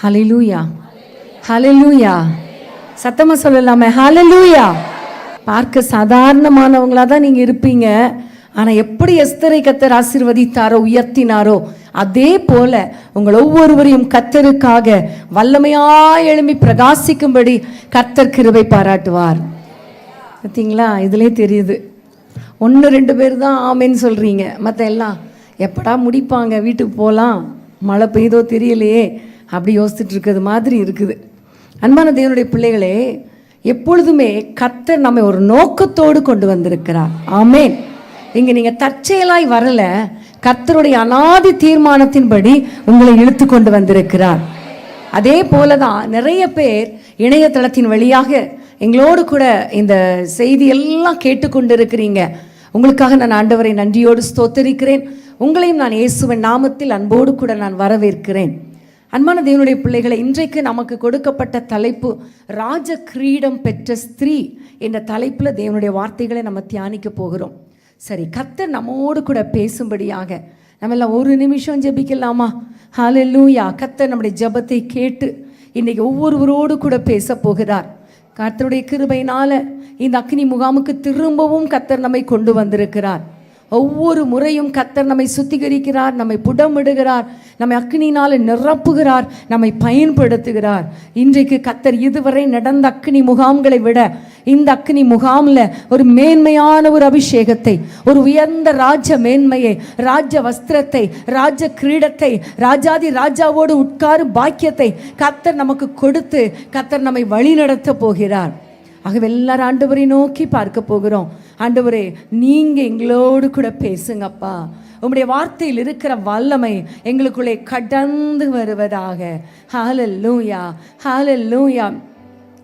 ஹல்லேலூயா, ஹல்லேலூயா. சத்தமா சொல்லலாமே, ஹல்லேலூயா. பார்க்க சாதாரணமானவங்களா தான் நீங்க இருப்பீங்க. ஆனா எப்படி எஸ்தரை கர்த்தர் ஆசீர்வதித்தாரோ, உயர்த்தினாரோ, அதே போல உங்கள் ஒவ்வொருவரையும் கர்த்தருக்காக வல்லமையாய் எழும்பி பிரகாசிக்கும்படி கர்த்தர் கிருபை பாராட்டுவார். பார்த்தீங்களா? இதுலேயே தெரியுது. 1-2 பேர் தான் ஆமேன்னு சொல்றீங்க. மற்ற எல்லாம் எப்படா முடிப்பாங்க, வீட்டுக்கு போகலாம், மழை பெய்தோ தெரியலையே, அப்படி யோசிச்சுட்டு இருக்கிறது மாதிரி இருக்குது. அன்பான தேவனுடைய பிள்ளைகளே, எப்பொழுதுமே கர்த்தர் நம்மை ஒரு நோக்கத்தோடு கொண்டு வந்திருக்கிறார். ஆமேன். இங்கே நீங்கள் தற்செயலாய் வரல, கர்த்தருடைய அநாதி தீர்மானத்தின்படி உங்களை இழுத்து கொண்டு வந்திருக்கிறார். அதே போல தான் நிறைய பேர் இணையதளத்தின் வழியாக எங்களோடு கூட இந்த செய்தி எல்லாம் கேட்டுக்கொண்டு இருக்கிறீங்க. உங்களுக்காக நான் ஆண்டவரை நன்றியோடு ஸ்தோத்தரிக்கிறேன். உங்களையும் நான் இயேசுவின் நாமத்தில் அன்போடு கூட நான் வரவேற்கிறேன். அன்பான தேவனுடைய பிள்ளைகளை, இன்றைக்கு நமக்கு கொடுக்கப்பட்ட தலைப்பு ராஜ கிரீடம் பெற்ற ஸ்திரீ என்ற தலைப்பில் தேவனுடைய வார்த்தைகளை நம்ம தியானிக்க போகிறோம். சரி, கர்த்தர் நம்மோடு கூட பேசும்படியாக நம்ம எல்லாம் ஒரு நிமிஷம் ஜெபிக்கலாமா? ஹல்லேலூயா. கர்த்தர் நம்முடைய ஜெபத்தை கேட்டு இன்றைக்கி ஒவ்வொருவரோடு கூட பேச போகிறார். கர்த்தருடைய கிருபையினால இந்த அக்னி முகாமுக்கு திரும்பவும் கர்த்தர் நம்மை கொண்டு வந்திருக்கிறார். ஒவ்வொரு முறையும் கர்த்தர் நம்மை சுத்திகரிக்கிறார், நம்மை புடமிடுகிறார், நம்மை அக்னியினால் நிரப்புகிறார், நம்மை பயன்படுத்துகிறார். இன்றைக்கு கர்த்தர் இதுவரை நடந்த அக்னி முகாம்களை விட இந்த அக்னி முகாமில் ஒரு மேன்மையான ஒரு அபிஷேகத்தை, ஒரு உயர்ந்த ராஜ மேன்மையை, ராஜ வஸ்திரத்தை, ராஜ கிரீடத்தை, ராஜாதி ராஜாவோடு உட்காரும் பாக்கியத்தை கர்த்தர் நமக்கு கொடுத்து கர்த்தர் நம்மை வழி நடத்த போகிறார். ஆகவே எல்லாரும் ஆண்டவரை நோக்கி பார்க்க போகிறோம். ஆண்டவரே, நீங்கள் எங்களோடு கூட பேசுங்கப்பா. உம்முடைய வார்த்தையில் இருக்கிற வல்லமை எங்களுக்குள்ளே கடந்து வருவதாக. ஹல்லேலூயா, ஹல்லேலூயா.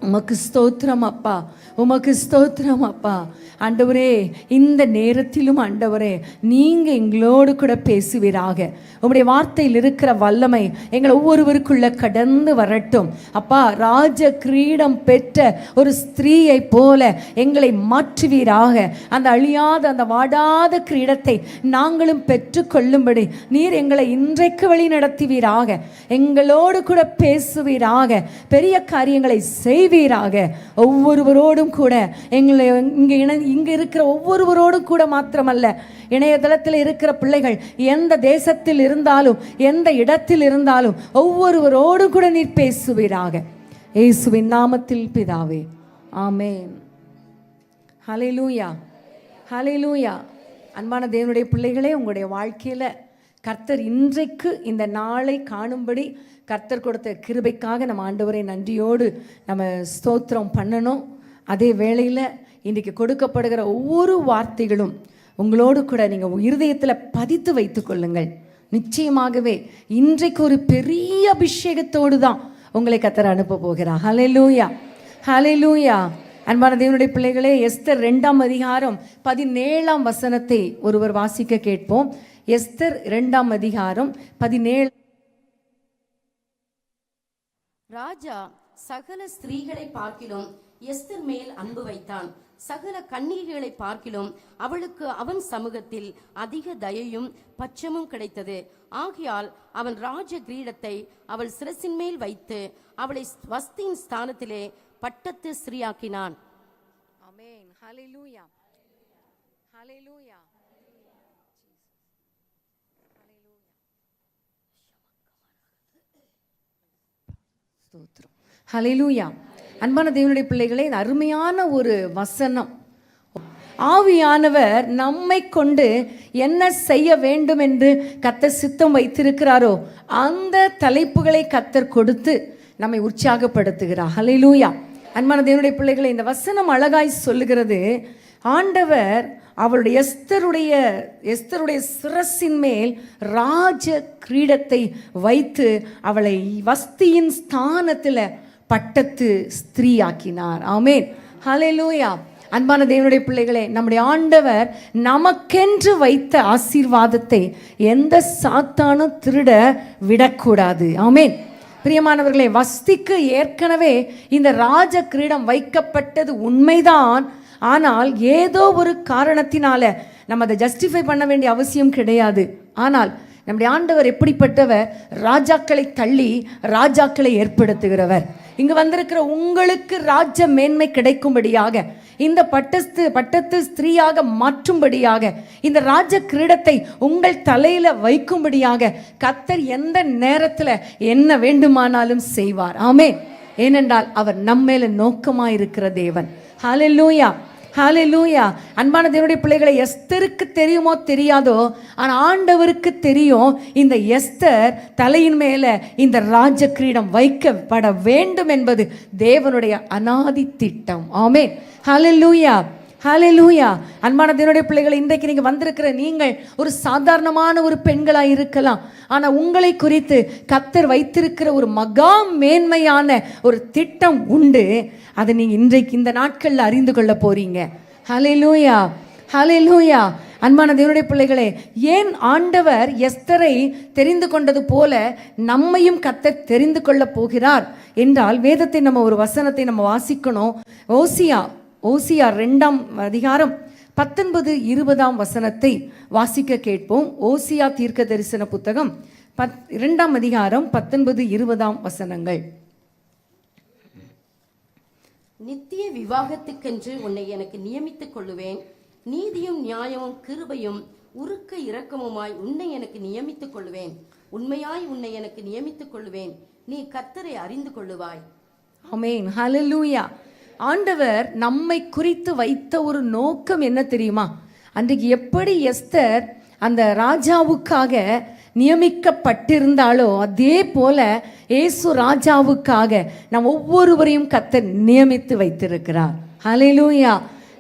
உமக்கு ஸ்தோத்திரம் அப்பா, உமக்கு ஸ்தோத்திரம் அப்பா. ஆண்டவரே, இந்த நேரத்திலும் ஆண்டவரே நீங்கள் எங்களோடு கூட பேசுவீராக. உம்முடைய வார்த்தையில் இருக்கிற வல்லமை எங்களை ஒவ்வொருவருக்குள்ள கடந்து வரட்டும் அப்பா. ராஜ கிரீடம் பெற்ற ஒரு ஸ்திரீயை போல எங்களை மாற்றுவீராக. அந்த அழியாத, அந்த வாடாத கிரீடத்தை நாங்களும் பெற்றுக்கொள்ளும்படி நீர் எங்களை இன்றைக்கு வழி நடத்துவீராக. எங்களோடு கூட பேசுவீராக. பெரிய காரியங்களை செய்வீராக. ஒவ்வொருவரோடும் கூட எங்களை இங்கே இருக்கிற ஒவ்வொருவரோடும் கூட மாத்திரமல்ல, இணையதளத்தில் இருக்கிற பிள்ளைகள் எந்த தேசத்தில் இருந்தாலும், எந்த இடத்தில் இருந்தாலும் ஒவ்வொருவரோடும் கூட நீர் பேசுவீராக. இயேசுவின் நாமத்தில் பிதாவே, ஆமென். ஹல்லேலூயா, ஹல்லேலூயா. அன்பான தேவனுடைய பிள்ளைகளே, உங்களுடைய வாழ்க்கையில் கர்த்தர் இன்றைக்கு இந்த நாளை காணும்படி கர்த்தர் கொடுத்த கிருபைக்காக நம்ம ஆண்டவரை நன்றியோடு நம்ம ஸ்தோத்திரம் பண்ணணும். அதே வேளையில் இன்றைக்கு கொடுக்கப்படுகிற ஒவ்வொரு வார்த்தைகளும் உங்களோடு கூட நீங்கள் இருதயத்தில் பதித்து வைத்து கொள்ளுங்கள். நிச்சயமாகவே இன்றைக்கு ஒரு பெரிய அபிஷேகத்தோடு தான் உங்களை கர்த்தர் அனுப்ப போகிறார். ஹல்லேலூயா, ஹல்லேலூயா. அன்பான தேவனுடைய பிள்ளைகளே, எஸ்தர் 2ஆம் அதிகாரம் 17ஆம் வசனத்தை ஒருவர் வாசிக்க கேட்போம். எஸ்தர் 2ஆம் அதிகாரம் 17. ராஜா சகல ஸ்திரீகளை பார்க்கிலும் எஸ்தர் மேல் அன்பு வைத்தான். சகல கன்னிகைகளை பார்க்கிலும் அவளுக்கு அவன் சமூகத்தில் அதிக தயையும் பட்சமும் கிடைத்தது. ஆகையால் அவன் ராஜ கிரீடத்தை அவள் சிரசின் மேல் வைத்து அவளை வஸ்தியின் ஸ்தானத்திலே பட்டத்து ஸ்திரீயாக்கினான். ஆமென். ஹல்லேலூயா, ஹல்லேலூயா. ஸ்தோத்திரம், ஹல்லேலூயா. அன்பான தேவனுடைய பிள்ளைகளே, இந்த அருமையான ஒரு வசனம். ஆவியானவர் நம்மை கொண்டு என்ன செய்ய வேண்டும் என்று கர்த்தர் சித்தம் வைத்திருக்கிறாரோ அந்த தலைப்புகளை கர்த்தர் கொடுத்து நம்மை உற்சாகப்படுத்துகிறார். ஹல்லேலூயா. அன்பான தேவனுடைய பிள்ளைகளை, இந்த வசனம் அழகாய் சொல்லுகிறது. ஆண்டவர் அவளுடைய எஸ்தருடைய சிரசின் மேல் ராஜ கிரீடத்தை வைத்து அவளை வஸ்தியின் ஸ்தானத்தில் பட்டத்து ஸ்திரீயாக்கினார். ஆமென், ஹல்லேலூயா. அன்பான தேவனுடைய பிள்ளைகளே, நம்முடைய ஆண்டவர் நமக்கென்று வைத்த ஆசீர்வாதத்தை எந்த சாத்தானும் திருட விடக்கூடாது. ஆமென். பிரியமானவர்களே, வஸ்திக்கு ஏற்கனவே இந்த ராஜ கிரீடம் வைக்கப்பட்டது உண்மைதான். ஆனால் ஏதோ ஒரு காரணத்தினால நம்ம அதை ஜஸ்டிஃபை பண்ண வேண்டிய அவசியம் கிடையாது. ஆனால் நம்முடைய ஆண்டவர் எப்படிப்பட்டவர்? ராஜாக்களை தள்ளி ராஜாக்களை ஏற்படுத்துகிறவர். இங்கு வந்திருக்கிற உங்களுக்கு ராஜ்ய மேன்மை கிடைக்கும்படியாக, இந்த பட்டத்து ஸ்திரீயாக மாற்றும்படியாக, இந்த ராஜ கிரீடத்தை உங்கள் தலையில வைக்கும்படியாக கர்த்தர் எந்த நேரத்தில் என்ன வேண்டுமானாலும் செய்வார். ஆமென். ஏனென்றால் அவர் நம்மேல நோக்கமாயிருக்கிற தேவன். ஹல்லேலூயா, ஹல்லேலூயா. அன்பான தேவனுடைய பிள்ளைகளை, எஸ்தருக்கு தெரியுமோ தெரியாதோ, ஆனால் ஆண்டவருக்கு தெரியும் இந்த எஸ்தர் தலையின் மேலே இந்த ராஜ கிரீடம் வைக்கப்பட வேண்டும் என்பது தேவனுடைய அநாதி திட்டம். ஆமென். ஹல்லேலூயா, ஹல்லேலூயா. அன்பான தேவனுடைய பிள்ளைகளை, இன்றைக்கு நீங்கள் வந்திருக்கிற நீங்கள் ஒரு சாதாரணமான ஒரு பெண்களாக இருக்கலாம். ஆனால் உங்களை குறித்து கர்த்தர் வைத்திருக்கிற ஒரு மகா மேன்மையான ஒரு திட்டம் உண்டு. அதை நீங்கள் இன்றைக்கு இந்த நாட்களில் அறிந்து கொள்ள போறீங்க. ஹல்லேலூயா, ஹல்லேலூயா. அன்பான தேவனுடைய பிள்ளைகளே, ஏன் ஆண்டவர் எஸ்தரை தெரிந்து கொண்டது போல நம்மையும் கர்த்தர் தெரிந்து கொள்ள போகிறார் என்றால், வேதத்தை நம்ம ஒரு வசனத்தை நம்ம வாசிக்கணும். ஓசியா 2ஆம் அதிகாரம் 19-20 வசனத்தை வாசிக்க கேட்போம். ஓசியா தீர்க்க தரிசன புத்தகம் 2ஆம் அதிகாரம் 19-20 வசனங்கள். நித்திய விவாகத்துக்கென்று உன்னை எனக்கு நியமித்துக் கொள்ளுவேன். நீதியும் நியாயமும் கிருபையும் உருக்க இரக்கமுமாய் உன்னை எனக்கு நியமித்துக் கொள்ளுவேன். உண்மையாய் உன்னை எனக்கு நியமித்துக் கொள்ளுவேன். நீ கர்த்தரை அறிந்து கொள்ளுவாய். ஆமென். ஹல்லேலூயா. ஆண்டவர் நம்மை குறித்து வைத்த ஒரு நோக்கம் என்ன தெரியுமா? அன்றைக்கு எப்படி எஸ்தர் அந்த ராஜாவுக்காக நியமிக்கப்பட்டிருந்தாலோ அதே போல இயேசு ராஜாவுக்காக நம் ஒவ்வொருவரையும் கர்த்தர் நியமித்து வைத்திருக்கிறார். ஹல்லேலூயா,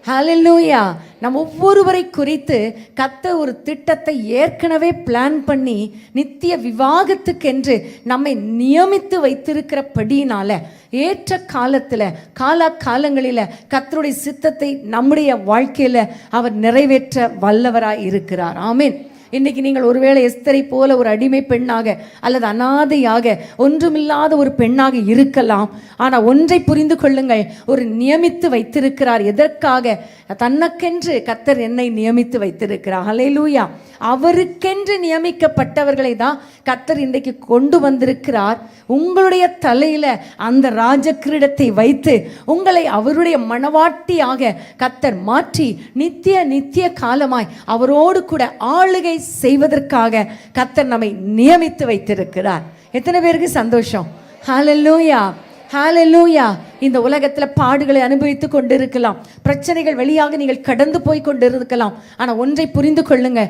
ஹல்லேலூயா. நம் ஒவ்வொருவரை குறித்து கர்த்தர் ஒரு திட்டத்தை ஏற்கனவே பிளான் பண்ணி நித்திய விவாகத்துக்கென்று நம்மை நியமித்து வைத்திருக்கிறபடியினால ஏற்ற காலத்தில் காலங்களில் கர்த்தருடைய சித்தத்தை நம்முடைய வாழ்க்கையில் அவர் நிறைவேற்ற வல்லவராய் இருக்கிறார். ஆமென். இன்னைக்கு நீங்கள் ஒருவேளை எஸ்தரை போல ஒரு அடிமை பெண்ணாக அல்லது அனாதையாக ஒன்றுமில்லாத ஒரு பெண்ணாக இருக்கலாம். ஆனால் ஒன்றை புரிந்து கொள்ளுங்கள், ஒரு நியமித்து வைத்திருக்கிறார். எதற்காக? தனக்கென்று கர்த்தர் என்னை நியமித்து வைத்திருக்கிறார். ஹல்லேலூயா. அவருக்கென்று நியமிக்கப்பட்டவர்களை தான் கர்த்தர் இன்றைக்கு கொண்டு வந்திருக்கிறார். உங்களுடைய தலையில அந்த ராஜ கிரீடத்தை வைத்து உங்களை அவருடைய மணவாட்டியாக கர்த்தர் மாற்றி நித்திய காலமாய் அவரோடு கூட ஆளுகை செய்வதற்காக கர்த்தர் நம்மை நியமித்து வைத்திருக்கிறார். எத்தனை பேருக்கு சந்தோஷம்? ஹல்லேலூயா, ஹல்லேலூயா. இந்த உலகத்தில் பாடுகளை அனுபவித்து கொண்டிருக்கலாம், பிரச்சனைகள் வழியாக நீங்கள் கடந்து போய் கொண்டிருக்கலாம். ஆனால் ஒன்றை புரிந்து கொள்ளுங்க,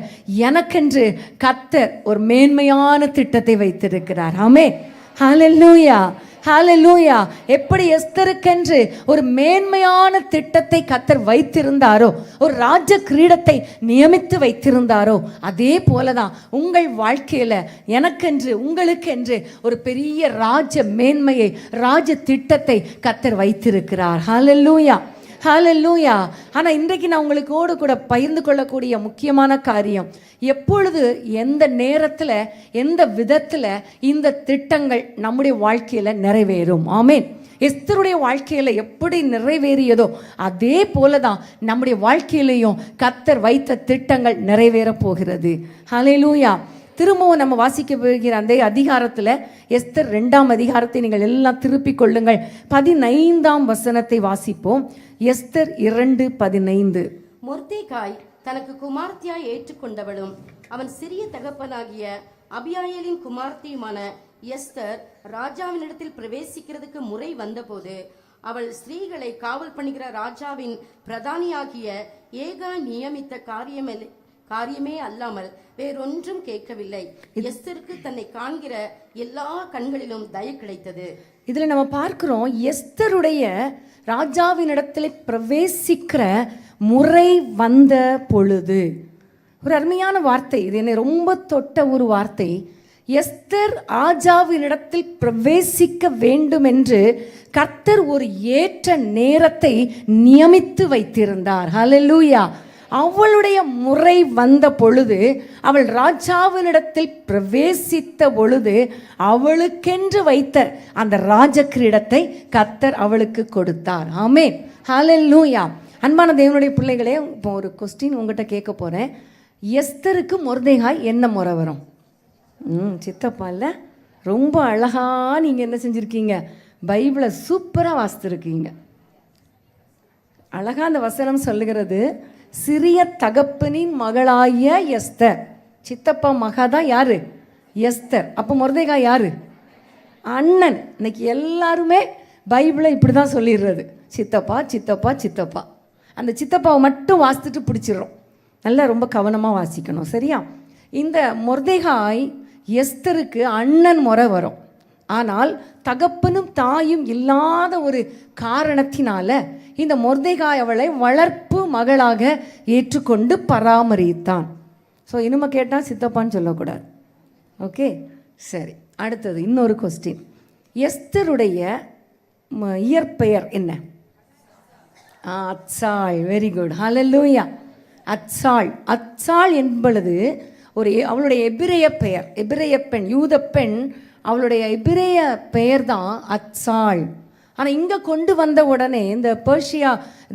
எனக்கென்று கர்த்தர் ஒரு மேன்மையான திட்டத்தை வைத்திருக்கிறார். ஆமென். ஹல்லேலூயா, ஹல்லேலூயா. எப்படி எஸ்தருக்கென்று ஒரு மேன்மையான திட்டத்தை கர்த்தர் வைத்திருந்தாரோ, ஒரு ராஜ கிரீடத்தை நியமித்து வைத்திருந்தாரோ, அதே போலதான் உங்கள் வாழ்க்கையில எனக்கென்று உங்களுக்கென்று ஒரு பெரிய ராஜ மேன்மையை, ராஜ திட்டத்தை கர்த்தர் வைத்திருக்கிறார். ஹல்லேலூயா, ஹல்லேலூயா. ஆனால் இன்றைக்கு நான் உங்களுக்கோடு கூட பகிர்ந்து கொள்ளக்கூடிய முக்கியமான காரியம், எப்பொழுது எந்த நேரத்தில் எந்த விதத்தில் இந்த திட்டங்கள் நம்முடைய வாழ்க்கையில் நிறைவேறும். ஆமென். எஸ்தருடைய வாழ்க்கையில் எப்படி நிறைவேறியதோ அதே போல தான் நம்முடைய வாழ்க்கையிலையும் கர்த்தர் வைத்த திட்டங்கள் நிறைவேற போகிறது. ஹல்லேலூயா. திரும்பவும் நம்ம வாசிக்க போகிற அந்த அதிகாரத்தில் எஸ்தர் 2ஆம் அதிகாரத்தை நீங்கள் எல்லாம் திருப்பிக் கொள்ளுங்கள். 15ஆம் வசனத்தை வாசிப்போம். எஸ்தர் 2:15. மொர்தெகாய் தனக்கு குமார்த்தியாய் ஏற்றுக்கொண்டவளும் அவன் சிறிய தகப்பனாகிய அபியாயேலின் குமார்த்தியுமான எஸ்தர் ராஜாவினிடத்தில் பிரவேசிக்கிறதுக்கு முறை வந்தபோது அவள் ஸ்திரீகளை காவல் பண்ணுகிற ராஜாவின் பிரதானியாகிய ஏகாய் நியமித்த காரியமே அல்லாமல் வேறொன்றும் கேட்கவில்லை. எஸ்தருக்கு தன்னை காண்கிற எல்லா கண்களிலும் தயை கிடைத்தது. இதுல நம்ம பார்க்கிறோம், எஸ்தருடைய ராஜாவினிடத்தில் பிரவேசிக்கிற முறை வந்த பொழுது. ஒரு அருமையான வார்த்தை இது, என்னை ரொம்ப தொட்ட ஒரு வார்த்தை. எஸ்தர் ராஜாவினிடத்தில் பிரவேசிக்க வேண்டும் என்று கர்த்தர் ஒரு ஏற்ற நேரத்தை நியமித்து வைத்திருந்தார். ஹல்லேலூயா. அவளுடைய முறை வந்த பொழுது, அவள் ராஜாவினிடத்தில் பிரவேசித்த பொழுது அவளுக்கென்று வைத்த அந்த ராஜ கிரீடத்தை கர்த்தர் அவளுக்கு கொடுத்தார். ஆமென். ஹல்லேலூயா. அன்பான தேவனுடைய பிள்ளைகளே, இப்போ ஒரு கொஸ்டின் உங்ககிட்ட கேட்க போறேன். எஸ்தருக்கு மொர்தெகாய் என்ன முறை வரும்? சித்தப்பா இல்லை, ரொம்ப அழகாக நீங்கள் என்ன செஞ்சுருக்கீங்க, பைபிளை சூப்பராக வாசித்துருக்கீங்க. அழகாக அந்த வசனம் சொல்லுகிறது, சிறிய தகப்பனின் மகளாகிய எஸ்தர். சித்தப்பா மகா தான் யாரு? எஸ்தர். அப்போ மொர்தெகாய் யாரு? அண்ணன். இன்னைக்கு எல்லாருமே பைபிளை இப்படி தான் சொல்லிடுறது, சித்தப்பா சித்தப்பா சித்தப்பா. அந்த சித்தப்பாவை மட்டும் வாசித்துட்டு பிடிச்சிடுறோம். நல்லா ரொம்ப கவனமாக வாசிக்கணும், சரியா? இந்த மொர்தெகாய் எஸ்தருக்கு அண்ணன் முறை வரும். ஆனால் தகப்பனும் தாயும் இல்லாத ஒரு காரணத்தினால இந்த மொர்தெகாய் அவளை வளர்ப்பு மகளாக ஏற்றுக்கொண்டு பராமரித்தான். ஸோ இனிமே கேட்டால் சித்தப்பான்னு சொல்லக்கூடாது. ஓகே, சரி. அடுத்தது இன்னொரு கொஸ்டின். எஸ்தருடைய இயற்பெயர் என்ன? அத்சாள். வெரி குட், ஹல்லேலூயா. அத்சாள். அத்சாள் என்பது அவளுடைய எபிரேய பெயர். எபிரேய பெண், யூத பெண். அவளுடைய எபிரேய பெயர் தான் அத்சாள். ஆனால் இங்கே கொண்டு வந்த உடனே, இந்த பெர்ஷியா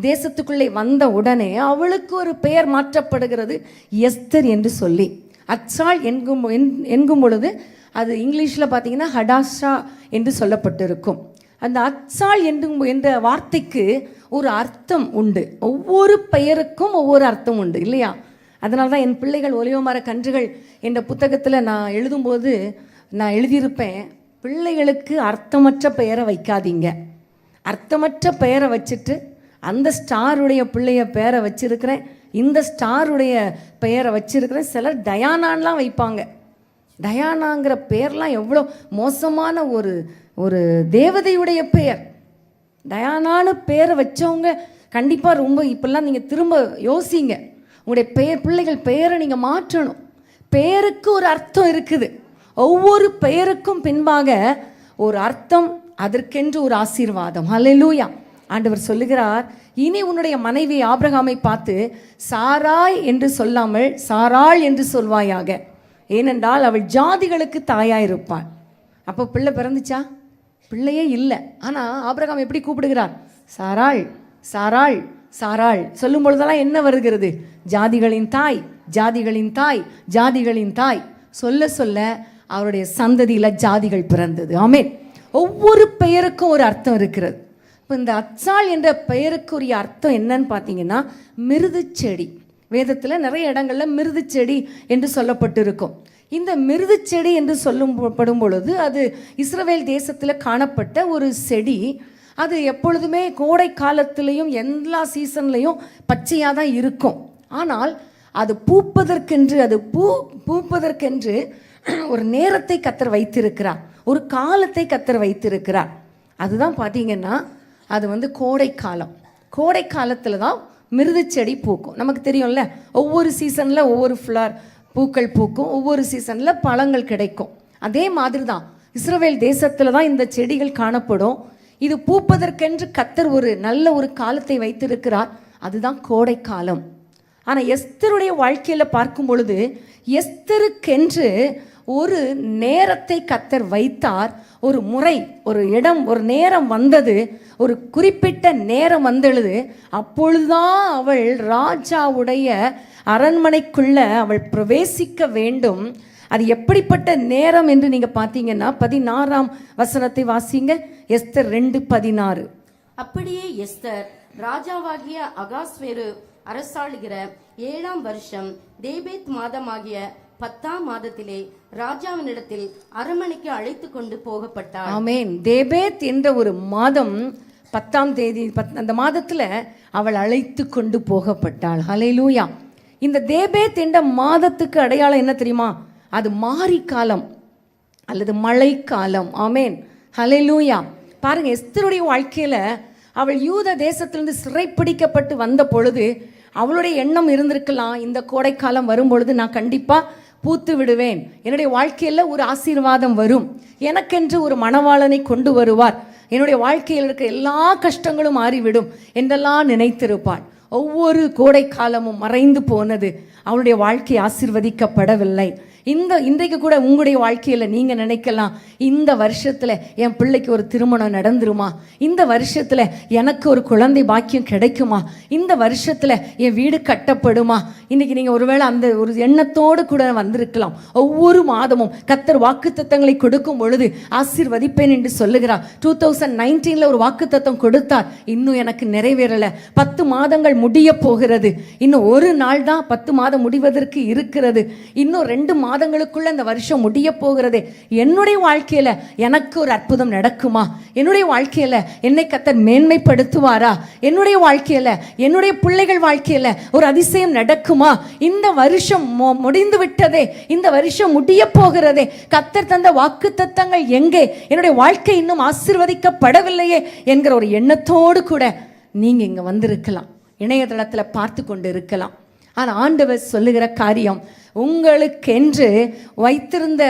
தேசத்துக்குள்ளே வந்த உடனே அவளுக்கு ஒரு பெயர் மாற்றப்படுகிறது, எஸ்தர் என்று சொல்லி. அத்சாள் என்கும் பொழுது அது இங்கிலீஷில் பார்த்தீங்கன்னா ஹடாஷா என்று சொல்லப்பட்டிருக்கும். அந்த அத்சாள் என்ற வார்த்தைக்கு ஒரு அர்த்தம் உண்டு. ஒவ்வொரு பெயருக்கும் ஒவ்வொரு அர்த்தம் உண்டு இல்லையா? அதனால தான் என் பிள்ளைகள் ஒலிவமர கன்றுகள் என்ற புத்தகத்தில் நான் எழுதும்போது நான் எழுதியிருப்பேன், பிள்ளைகளுக்கு அர்த்தமற்ற பெயரை வைக்காதீங்க. அர்த்தமற்ற பெயரை வச்சுட்டு அந்த ஸ்டாருடைய பிள்ளைய பெயரை வச்சிருக்கிறேன், இந்த ஸ்டாருடைய பெயரை வச்சிருக்கிறேன். சிலர் டயானான்லாம் வைப்பாங்க. டயானாங்கிற பெயர்லாம் எவ்வளோ மோசமான ஒரு தேவதையுடைய பெயர். டயானான்னு பேரை வச்சவங்க கண்டிப்பாக ரொம்ப இப்பெல்லாம் நீங்கள் திரும்ப யோசிங்க. உங்களுடைய பிள்ளைகள் பெயரை நீங்கள் மாற்றணும். பெயருக்கு ஒரு அர்த்தம் இருக்குது. ஒவ்வொரு பெயருக்கும் பின்பாக ஒரு அர்த்தம், அதற்கென்று ஒரு ஆசீர்வாதம். ஹல்லேலூயா. ஆண்டவர் சொல்லுகிறார், இனி உன்னுடைய மனைவி ஆபிரகாமை பார்த்து சாராய் என்று சொல்லாமல் சாராள் என்று சொல்வாயாக, ஏனென்றால் அவள் ஜாதிகளுக்கு தாயாயிருப்பாள். அப்போ பிள்ளை பிறந்துச்சா? பிள்ளையே இல்லை. ஆனால் ஆபிரகாம் எப்படி கூப்பிடுகிறார்? சாராள் சாராள் சாராள் சொல்லும் பொழுதெல்லாம் என்ன வருகிறது? ஜாதிகளின் தாய், ஜாதிகளின் தாய், ஜாதிகளின் தாய். சொல்ல சொல்ல அவருடைய சந்ததியில் ஜாதிகள் பிறந்தது. ஆமென். ஒவ்வொரு பெயருக்கும் ஒரு அர்த்தம் இருக்கிறது. இப்போ இந்த அத்சாள் என்ற பெயருக்குரிய அர்த்தம் என்னன்னு பார்த்தீங்கன்னா, மிருது செடி. வேதத்தில் நிறைய இடங்களில் மிருது செடி என்று சொல்லப்பட்டிருக்கும். இந்த மிருது செடி என்று சொல்லப்படும் பொழுது அது இஸ்ரவேல் தேசத்தில் காணப்பட்ட ஒரு செடி. அது எப்பொழுதுமே கோடை காலத்திலையும் எல்லா சீசன்லையும் பச்சையாக தான் இருக்கும். ஆனால் அது பூப்பதற்கென்று பூப்பதற்கென்று ஒரு நேரத்தை கர்த்தர் வைத்திருக்கிறார், ஒரு காலத்தை கர்த்தர் வைத்திருக்கிறார். அதுதான் பார்த்தீங்கன்னா அது கோடை காலம். கோடை காலத்தில் தான் மிருது செடி பூக்கும். நமக்கு தெரியும்ல, ஒவ்வொரு சீசனில் ஒவ்வொரு ஃப்ளவர் பூக்கள் பூக்கும், ஒவ்வொரு சீசனில் பழங்கள் கிடைக்கும். அதே மாதிரி தான் இஸ்ரவேல் தேசத்தில் தான் இந்த செடிகள் காணப்படும். இது பூப்பதற்கென்று கர்த்தர் ஒரு நல்ல ஒரு காலத்தை வைத்திருக்கிறார், அதுதான் கோடை காலம். ஆனால் எஸ்தருடைய வாழ்க்கையில் பார்க்கும் பொழுது எஸ்தருக்கென்று ஒரு நேரத்தை கர்த்தர் வைத்தார். ஒரு முறை, ஒரு இடம், ஒரு நேரம் வந்தது, ஒரு குறிப்பிட்ட நேரம் வந்தெழுது. அப்பொழுதுதான் அவள் ராஜாவுடைய அரண்மனைக்குள்ள அவள் பிரவேசிக்க வேண்டும். அது எப்படிப்பட்ட நேரம் என்று நீங்கள் பார்த்தீங்கன்னா 16ஆம் வசனத்தை வாசிங்க. எஸ்தர் 2:16. அப்படியே எஸ்தர் ராஜாவாகிய அகாஸ்வேரு அரசாளுகிற 7ஆம் வருஷம் தேபேத் மாதமாகிய 10ஆம் மாதத்திலே ராஜாவினிடத்தில் அரண்மனைக்கு அழைத்து கொண்டு போகப்பட்டாள். ஆமென். தேபேத் என்ற ஒரு மாதம் 10ஆம் தேதி, அந்த மாதத்தில் அவள் அழைத்து கொண்டு போகப்பட்டாள். ஹல்லேலூயா. இந்த தேபேத் என்ற மாதத்துக்கு அடையாளம் என்ன தெரியுமா? அது மாரி காலம் அல்லது மழைக்காலம். ஆமென். ஹல்லேலூயா. பாருங்க, எஸ்தருடைய வாழ்க்கையில அவள் யூத தேசத்திலிருந்து சிறைப்பிடிக்கப்பட்டு வந்த பொழுது அவளுடைய எண்ணம் இருந்திருக்கலாம், இந்த கோடைக்காலம் வரும் பொழுது நான் கண்டிப்பாக பூத்து விடுவேன், என்னுடைய வாழ்க்கையில் ஒரு ஆசீர்வாதம் வரும், எனக்கென்று ஒரு மணவாளனை கொண்டு வருவார், என்னுடைய வாழ்க்கையில் இருக்க எல்லா கஷ்டங்களும் மாறிவிடும் என்றெல்லாம் நினைத்திருப்பாள். ஒவ்வொரு கோடை காலமும் மறைந்து போனது. அவளுடைய வாழ்க்கை ஆசீர்வதிக்கப்படவில்லை. இன்றைக்கு கூட உங்களுடைய வாழ்க்கையில் நீங்கள் நினைக்கலாம், இந்த வருஷத்தில் என் பிள்ளைக்கு ஒரு திருமணம் நடந்துருமா, இந்த வருஷத்தில் எனக்கு ஒரு குழந்தை பாக்கியம் கிடைக்குமா, இந்த வருஷத்தில் என் வீடு கட்டப்படுமா. இன்றைக்கி நீங்கள் ஒருவேளை அந்த ஒரு எண்ணத்தோடு கூட வந்திருக்கலாம். ஒவ்வொரு மாதமும் கர்த்தர் வாக்குத்தத்தங்களை கொடுக்கும் பொழுது ஆசீர்வதிப்பேன் என்று சொல்லுகிறார். 2019 ஒரு வாக்குத்தத்தம் கொடுத்தார், இன்னும் எனக்கு நிறைவேறலை. 10 மாதங்கள் முடிய போகிறது, இன்னும் ஒரு நாள் தான் 10 மாதம் முடிவதற்கு இருக்கிறது, இன்னும் 2 மாதங்களுக்குள்ள இந்த வருஷம் முடிய போகிறது. என்னுடைய வாழ்க்கையில எனக்கு ஒரு அற்புதம் நடக்குமா, என்னுடைய வாழ்க்கையில என்னை கர்த்தர் மேன்மைப்படுத்துவாரா, என்னுடைய வாழ்க்கையில என்னுடைய பிள்ளைகள் வாழ்க்கையில ஒரு அதிசயம் நடக்குமா, இந்த வருஷம் முடிந்து விட்டதே, இந்த வருஷம் முடிய போகிறதே, கர்த்தர் தந்த வாக்குத்தத்தங்கள் எங்கே, என்னுடைய வாழ்க்கை இன்னும் ஆசீர்வதிக்கப்படவில்லையே என்கிற ஒரு எண்ணத்தோடு கூட நீங்க இங்க வந்திருக்கலாம், இணையதளத்தில் பார்த்து கொண்டு இருக்கலாம். ஆனால் ஆண்டவர் சொல்லுகிற காரியம், உங்களுக்கென்று வைத்திருந்த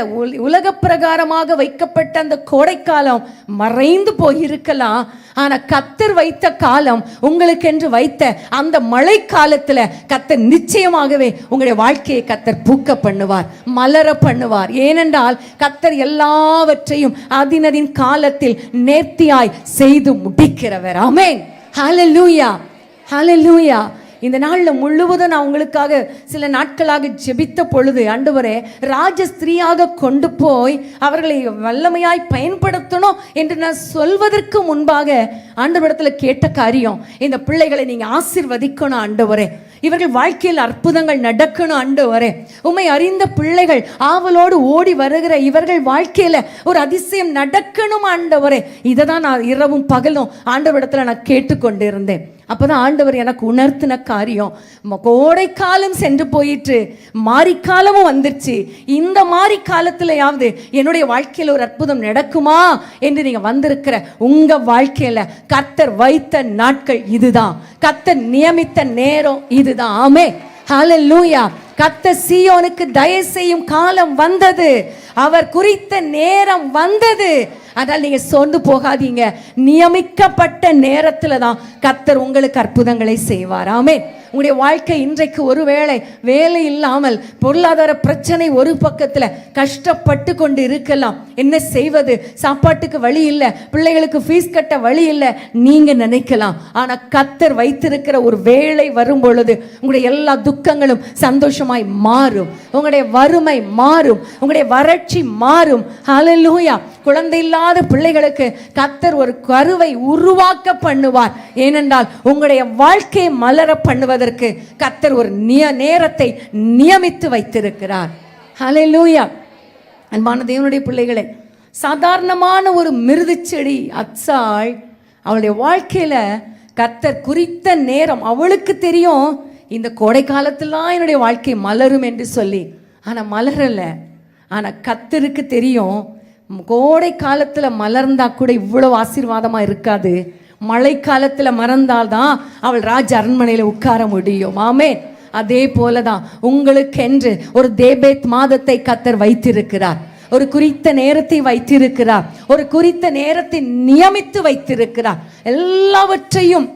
உலக பிரகாரமாக வைக்கப்பட்ட அந்த கோடைக்காலம் மறைந்து போயிருக்கலாம். ஆனால் கர்த்தர் வைத்த காலம், உங்களுக்கென்று வைத்த அந்த மழை காலத்தில் கர்த்தர் நிச்சயமாகவே உங்களுடைய வாழ்க்கையை கர்த்தர் பூக்க பண்ணுவார், மலர பண்ணுவார். ஏனென்றால் கர்த்தர் எல்லாவற்றையும் அதினதின் காலத்தில் நேர்த்தியாய் செய்து முடிக்கிறவர். ஆமென், ஹல்லேலூயா, ஹல்லேலூயா. இந்த நாளில் முழுவதும் நான் உங்களுக்காக சில நாட்களாக ஜெபித்த பொழுது, ஆண்டவரே ராஜஸ்திரீயாக கொண்டு போய் அவர்களை வல்லமையாய் பயன்படுத்தணும் என்று நான் சொல்வதற்கு முன்பாக ஆண்டவரிடத்தில் கேட்ட காரியம், இந்த பிள்ளைகளை நீங்கள் ஆசீர்வதிக்கணும் ஆண்டவரே, இவர்கள் வாழ்க்கையில் அற்புதங்கள் நடக்கணும் ஆண்டவரே, உம்மை அறிந்த பிள்ளைகள் ஆவலோடு ஓடி வருகிற இவர்கள் வாழ்க்கையில் ஒரு அதிசயம் நடக்கணும் ஆண்டவரே. இதை தான் நான் இரவும் பகலும் ஆண்டவரிடத்தில் நான் கேட்டுக்கொண்டு இருந்தேன். அப்போதான் ஆண்டவர் எனக்கு உணர்த்தின காரியம், கோடைக்காலம் சென்று போயிட்டு மாரிக்காலமும் வந்துருச்சு, இந்த மாரி காலத்திலேயாவது என்னுடைய வாழ்க்கையில் ஒரு அற்புதம் நடக்குமா என்று நீங்கள் வந்திருக்கிற உங்கள் வாழ்க்கையில் கர்த்தர் வைத்த நாட்கள் இதுதான், கர்த்தர் நியமித்த நேரம் இதுதான். ஆமென், ஹல்லேலூயா. கர்த்தர் சீயோனுக்கு தயவு செய்யும் காலம் வந்தது, அவர் குறித்த நேரம் வந்தது. அதனால் நீங்கள் சோர்ந்து போகாதீங்க, நியமிக்கப்பட்ட நேரத்தில் தான் கர்த்தர் உங்களுக்கு அற்புதங்களை செய்வார். ஆமென். உங்களுடைய வாழ்க்கை இன்றைக்கு ஒருவேளை வேலை இல்லாமல் பொருளாதார பிரச்சனை ஒரு பக்கத்தில் கஷ்டப்பட்டு கொண்டு இருக்கலாம், என்ன செய்வது, சாப்பாட்டுக்கு வழி இல்லை, பிள்ளைகளுக்கு ஃபீஸ் கட்ட வழி இல்லை நீங்கள் நினைக்கலாம். ஆனால் கர்த்தர் வைத்திருக்கிற ஒரு வேலை வரும் பொழுது உங்களுடைய எல்லா துக்கங்களும் சந்தோஷமாய் மாறும், உங்களுடைய வறுமை மாறும், உங்களுடைய வறட்சி மாறும். ஹல்லேலூயா. குழந்தை இல்லாத பிள்ளைகளுக்கு கர்த்தர் ஒரு கருவை உருவாக்க பண்ணுவார். ஏனென்றால் உங்களுடைய வாழ்க்கையை மலர பண்ணுவதற்கு கர்த்தர் ஒரு நேரத்தை நியமித்து வைத்திருக்கிறார். ஹல்லேலூயா. அன்பான தேவனுடைய பிள்ளைகளே, சாதாரணமான ஒரு மிருது செடி அச்சாள், அவளுடைய வாழ்க்கையில கர்த்தர் குறித்த நேரம், அவளுக்கு தெரியும் இந்த கோடை காலத்திலாம் என்னுடைய வாழ்க்கை மலரும் என்று சொல்லி, ஆனா மலரல. ஆனா கர்த்தருக்கு தெரியும் கோடை காலத்துல மலர்ந்தா கூட இவ்வளவு ஆசீர்வாதமா இருக்காது, மழை காலத்துல மறந்தால்தான் அவள் ராஜ அரண்மனையில உட்கார முடியும். ஆமென். அதே போலதான் உங்களுக்கென்று ஒரு தேபேத் மாதத்தை கர்த்தர் வைத்திருக்கிறார், ஒரு குறித்த நேரத்தை வைத்திருக்கிறார், ஒரு குறித்த நேரத்தை நியமித்து வைத்திருக்கிறார். எல்லாவற்றையும்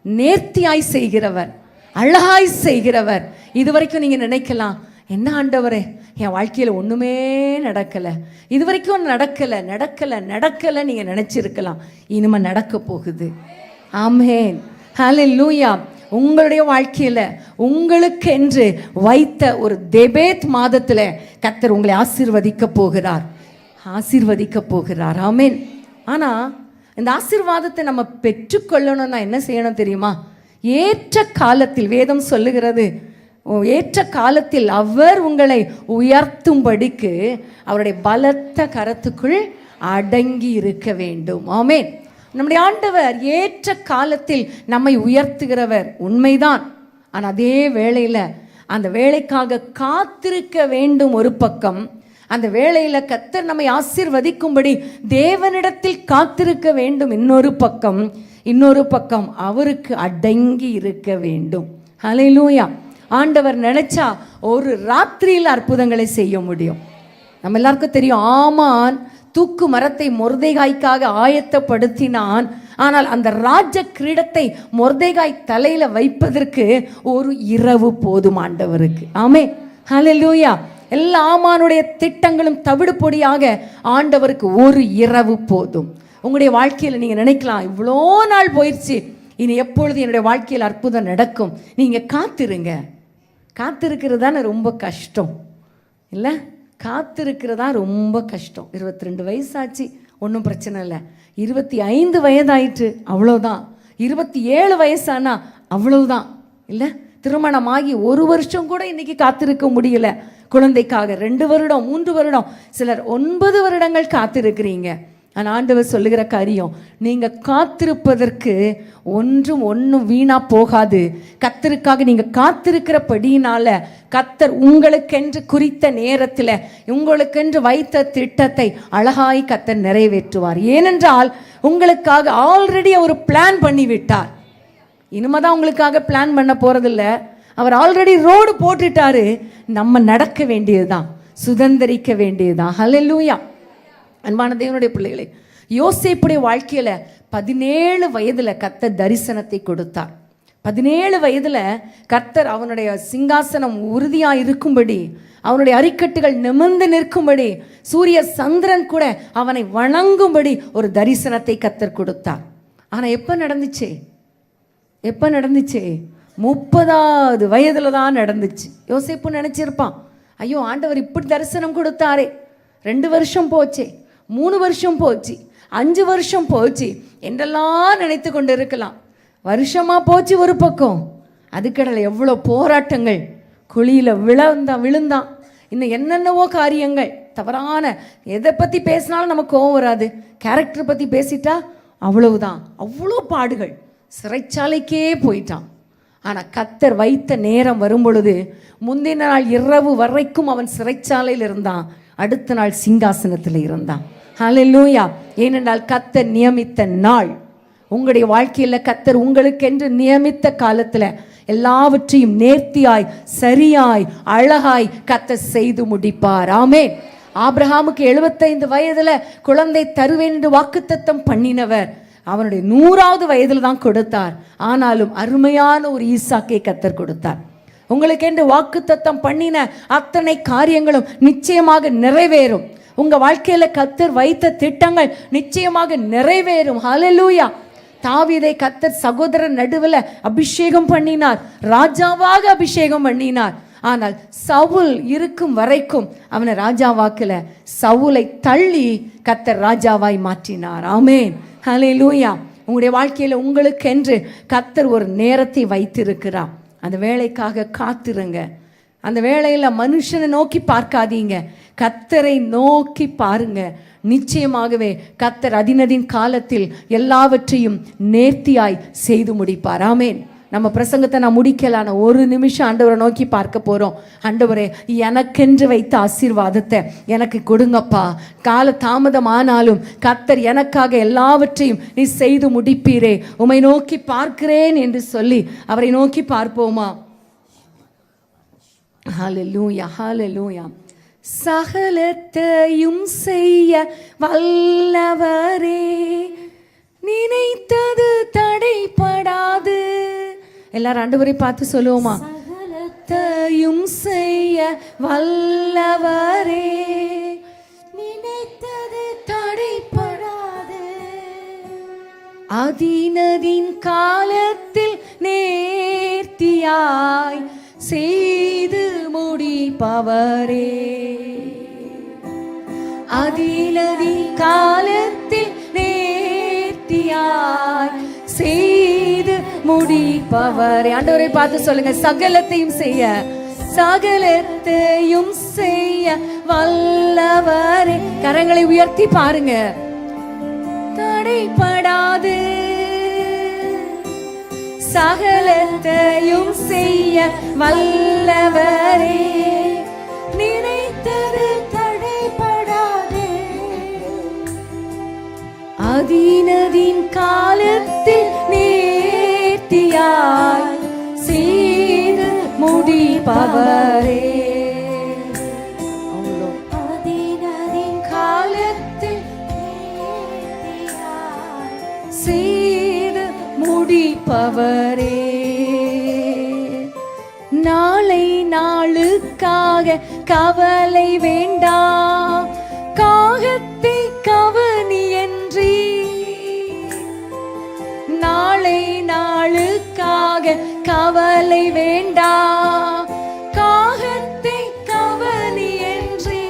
நேர்த்தியாய் செய்கிறவர், அழகாய் செய்கிறவர். இதுவரைக்கும் நீங்க நினைக்கலாம், என்ன ஆண்டவரே என் வாழ்க்கையில் ஒன்றுமே நடக்கலை, இதுவரைக்கும் நடக்கலை நடக்கலை நடக்கலை நீங்கள் நினச்சிருக்கலாம், இனிமேல் நடக்க போகுது. ஆமென், ஹல்லேலூயா. உங்களுடைய வாழ்க்கையில் உங்களுக்கென்று வைத்த ஒரு தேபேத் மாதத்தில் கர்த்தர் உங்களை ஆசீர்வதிக்க போகிறார், ஆசீர்வதிக்க போகிறார். ஆமென். ஆனால் இந்த ஆசீர்வாதத்தை நம்ம பெற்றுக்கொள்ளணும்னா என்ன செய்யணும் தெரியுமா? ஏற்ற காலத்தில், வேதம் சொல்லுகிறது, ஏற்ற காலத்தில் அவர் உங்களை உயர்த்தும்படிக்கு அவருடைய பலத்த கரத்துக்குள் அடங்கி இருக்க வேண்டும். ஆமென். நம்முடைய ஆண்டவர் ஏற்ற காலத்தில் நம்மை உயர்த்துகிறவர் உண்மைதான். ஆனால் அதே வேளையில் அந்த வேலைக்காக காத்திருக்க வேண்டும் ஒரு பக்கம், அந்த வேளையில் கர்த்தர் நம்மை ஆசீர்வதிக்கும்படி தேவனிடத்தில் காத்திருக்க வேண்டும் இன்னொரு பக்கம், இன்னொரு பக்கம் அவருக்கு அடங்கி இருக்க வேண்டும். ஹல்லேலூயா. ஆண்டவர் நினைச்சா ஒரு ராத்திரியில் அற்புதங்களை செய்ய முடியும். நம்ம எல்லாருக்கும் தெரியும், ஆமான் தூக்கு மரத்தை மொர்தெகாய்க்காக ஆயத்தப்படுத்தினான். ஆனால் அந்த ராஜ கிரீடத்தை மொர்தெகாய் தலையில வைப்பதற்கு ஒரு இரவு போதும் ஆண்டவருக்கு. ஆமென், ஹல்லேலூயா. எல்லா ஆமானுடைய திட்டங்களும் தவிடு பொடியாக ஆண்டவருக்கு ஒரு இரவு போதும். உங்களுடைய வாழ்க்கையில் நீங்கள் நினைக்கலாம், இவ்வளோ நாள் போயிடுச்சு, இனி எப்பொழுது என்னுடைய வாழ்க்கையில் அற்புதம் நடக்கும். நீங்கள் காத்திருங்க. காத்திருக்கிறது தானே ரொம்ப கஷ்டம் இல்லை? காத்திருக்கிறதா ரொம்ப கஷ்டம். 22 வயசாச்சு, ஒன்றும் பிரச்சனை இல்லை. 25 வயதாயிற்று, அவ்வளோதான். 27 வயசானா அவ்வளவுதான் இல்லை? திருமணமாகி 1 வருஷம் கூட இன்னைக்கு காத்திருக்க முடியல குழந்தைக்காக. 2 வருடம் 3 வருடம், சிலர் 9 வருடங்கள் காத்திருக்கிறீங்க. ஆனால் ஆண்டவர் சொல்லுகிற காரியம், நீங்கள் காத்திருப்பதற்கு ஒன்றும் வீணா போகாது. கர்த்தருக்காக நீங்கள் காத்திருக்கிறபடியினால கர்த்தர் உங்களுக்கென்று குறித்த நேரத்தில் உங்களுக்கென்று வைத்த திட்டத்தை அழகாய் கர்த்தர் நிறைவேற்றுவார். ஏனென்றால் உங்களுக்காக ஆல்ரெடி அவர் பிளான் பண்ணி விட்டார். இனிமேதான் உங்களுக்காக பிளான் பண்ண போறதில்ல, அவர் ஆல்ரெடி ரோடு போட்டுட்டாரு. நம்ம நடக்க வேண்டியதுதான், சுதந்திரிக்க வேண்டியதுதான். ஹல்லேலூயா. அன்பான தேவனுடைய பிள்ளைகளே, யோசேப்புடைய வாழ்க்கையில 17 வயதுல கர்த்தர் தரிசனத்தை கொடுத்தார். 17 வயதுல கர்த்தர் அவனுடைய சிங்காசனம் உறுதியா இருக்கும்படி, அவனுடைய அரிக்கட்டுகள் நிமிர்ந்து நிற்கும்படி, சூரிய சந்திரன் கூட அவனை வணங்கும்படி ஒரு தரிசனத்தை கர்த்தர் கொடுத்தார். ஆனா எப்ப நடந்துச்சு? 30வது வயதுல தான் நடந்துச்சு. யோசேப்பு நினைச்சிருப்பான், ஐயோ ஆண்டவர் இப்படி தரிசனம் கொடுத்தாரே, 2 வருஷம் போச்சே, 3 வருஷம் போச்சு, 5 வருஷம் போச்சு என்றெல்லாம் நினைத்து கொண்டு இருக்கலாம். வருஷமா போச்சு ஒரு பக்கம், அதுக்கடலை எவ்வளோ போராட்டங்கள், குழியில் விழுந்தான், இன்னும் என்னென்னவோ காரியங்கள், தவறான எதை பற்றி பேசினாலும் நமக்கு கோவம் வராது, கேரக்டர் பற்றி பேசிட்டா அவ்வளவுதான், அவ்வளோ பாடுகள், சிறைச்சாலைக்கே போயிட்டான். ஆனால் கர்த்தர் வைத்த நேரம் வரும் பொழுது, முந்தின நாள் இரவு வரைக்கும் அவன் சிறைச்சாலையில் இருந்தான், அடுத்த நாள் சிங்காசனத்தில் இருந்தான். ஹல்லேலூயா. ஏனென்றால் கர்த்தர் நியமித்த நாள். உங்களுடைய வாழ்க்கையில் கர்த்தர் உங்களுக்கென்று நியமித்த காலத்தில் எல்லாவற்றையும் நேர்த்தியாய், சரியாய், அழகாய் கர்த்தர் செய்து முடிப்பார். ஆமென். ஆபிரகாமுக்கு 75 வயதுல குழந்தை தருவேன் என்று வாக்குத்தத்தம் பண்ணினவர் அவனுடைய 100வது வயதில் தான் கொடுத்தார். ஆனாலும் அருமையான ஒரு ஈசாக்கை கர்த்தர் கொடுத்தார். உங்களுக்கென்று வாக்குத்தத்தம் பண்ணின அத்தனை காரியங்களும் நிச்சயமாக நிறைவேறும். உங்க வாழ்க்கையில கர்த்தர் வைத்த திட்டங்கள் நிச்சயமாக நிறைவேறும். ஹல்லேலூயா. தாவீதை கர்த்தர் சகோதரர் நடுவில் அபிஷேகம் பண்ணினார், ராஜாவாக அபிஷேகம் பண்ணினார். ஆனால் சவுல் இருக்கும் வரைக்கும் அவனை ராஜாவாக்கல, சவுலை தள்ளி கர்த்தர் ராஜாவாய் மாற்றினார். ஆமென். ஹல்லேலூயா. உங்களுடைய வாழ்க்கையில உங்களுக்கென்று கர்த்தர் ஒரு நேரத்தை வைத்திருக்கிறார். அந்த வேலைக்காக காத்திருங்க. அந்த வேளையில் மனுஷனை நோக்கி பார்க்காதீங்க, கர்த்தரை நோக்கி பாருங்க. நிச்சயமாகவே கர்த்தர் அதினதின் காலத்தில் எல்லாவற்றையும் நேர்த்தியாய் செய்து முடிப்பார். ஆமென். நம்ம பிரசங்கத்தை நான் முடிக்கலான 1 நிமிஷம் ஆண்டவரை நோக்கி பார்க்க போறோம். ஆண்டவரே, எனக்கென்று வைத்த ஆசீர்வாதத்தை எனக்கு கொடுங்கப்பா. கால தாமதம் ஆனாலும் கர்த்தர் எனக்காக எல்லாவற்றையும் நீ செய்து முடிப்பீரே, உம்மை நோக்கி பார்க்கிறேன் என்று சொல்லி அவரை நோக்கி பார்ப்போமா? ஹல்லேலூயா, ஹல்லேலூயா. சகலத்தையும் செய்ய வல்லவரே, நினைத்தது தடைபடாது. எல்லாரும் ஆண்டவரை பார்த்து சொல்லுவோமா? சகலத்தையும் செய்ய வல்லவரே, நினைத்தது தடைபடாது. அதினதின் காலத்தில் நேர்த்தியாய் செய்து முடிப்பவரே, அதினதின் காலத்தில் நேர்த்தியாய் செய்து முடிப்பவரே. ஆண்டவரை பார்த்து சொல்லுங்க, சகலத்தையும் செய்ய, சகலத்தையும் செய்ய வல்லவரே. கரங்களை உயர்த்தி பாருங்க. தடைபடாது, சகலத்தையும் செய்ய வல்லவரே, நினைத்தது தடைபடாது. அதினதின் காலத்தில் நேர்த்தியாய் செய்து முடிப்பவரே, அதினதின் காலத்தில் நேர்த்தியாய் செய்து முடிப்பவரே. நாளை நாளுக்காக கவலை வேண்டாம், காகத்தை கவனி என்றீ. நாளை நாளுக்காக கவலை வேண்டாம், காகத்தை கவனி என்றீ.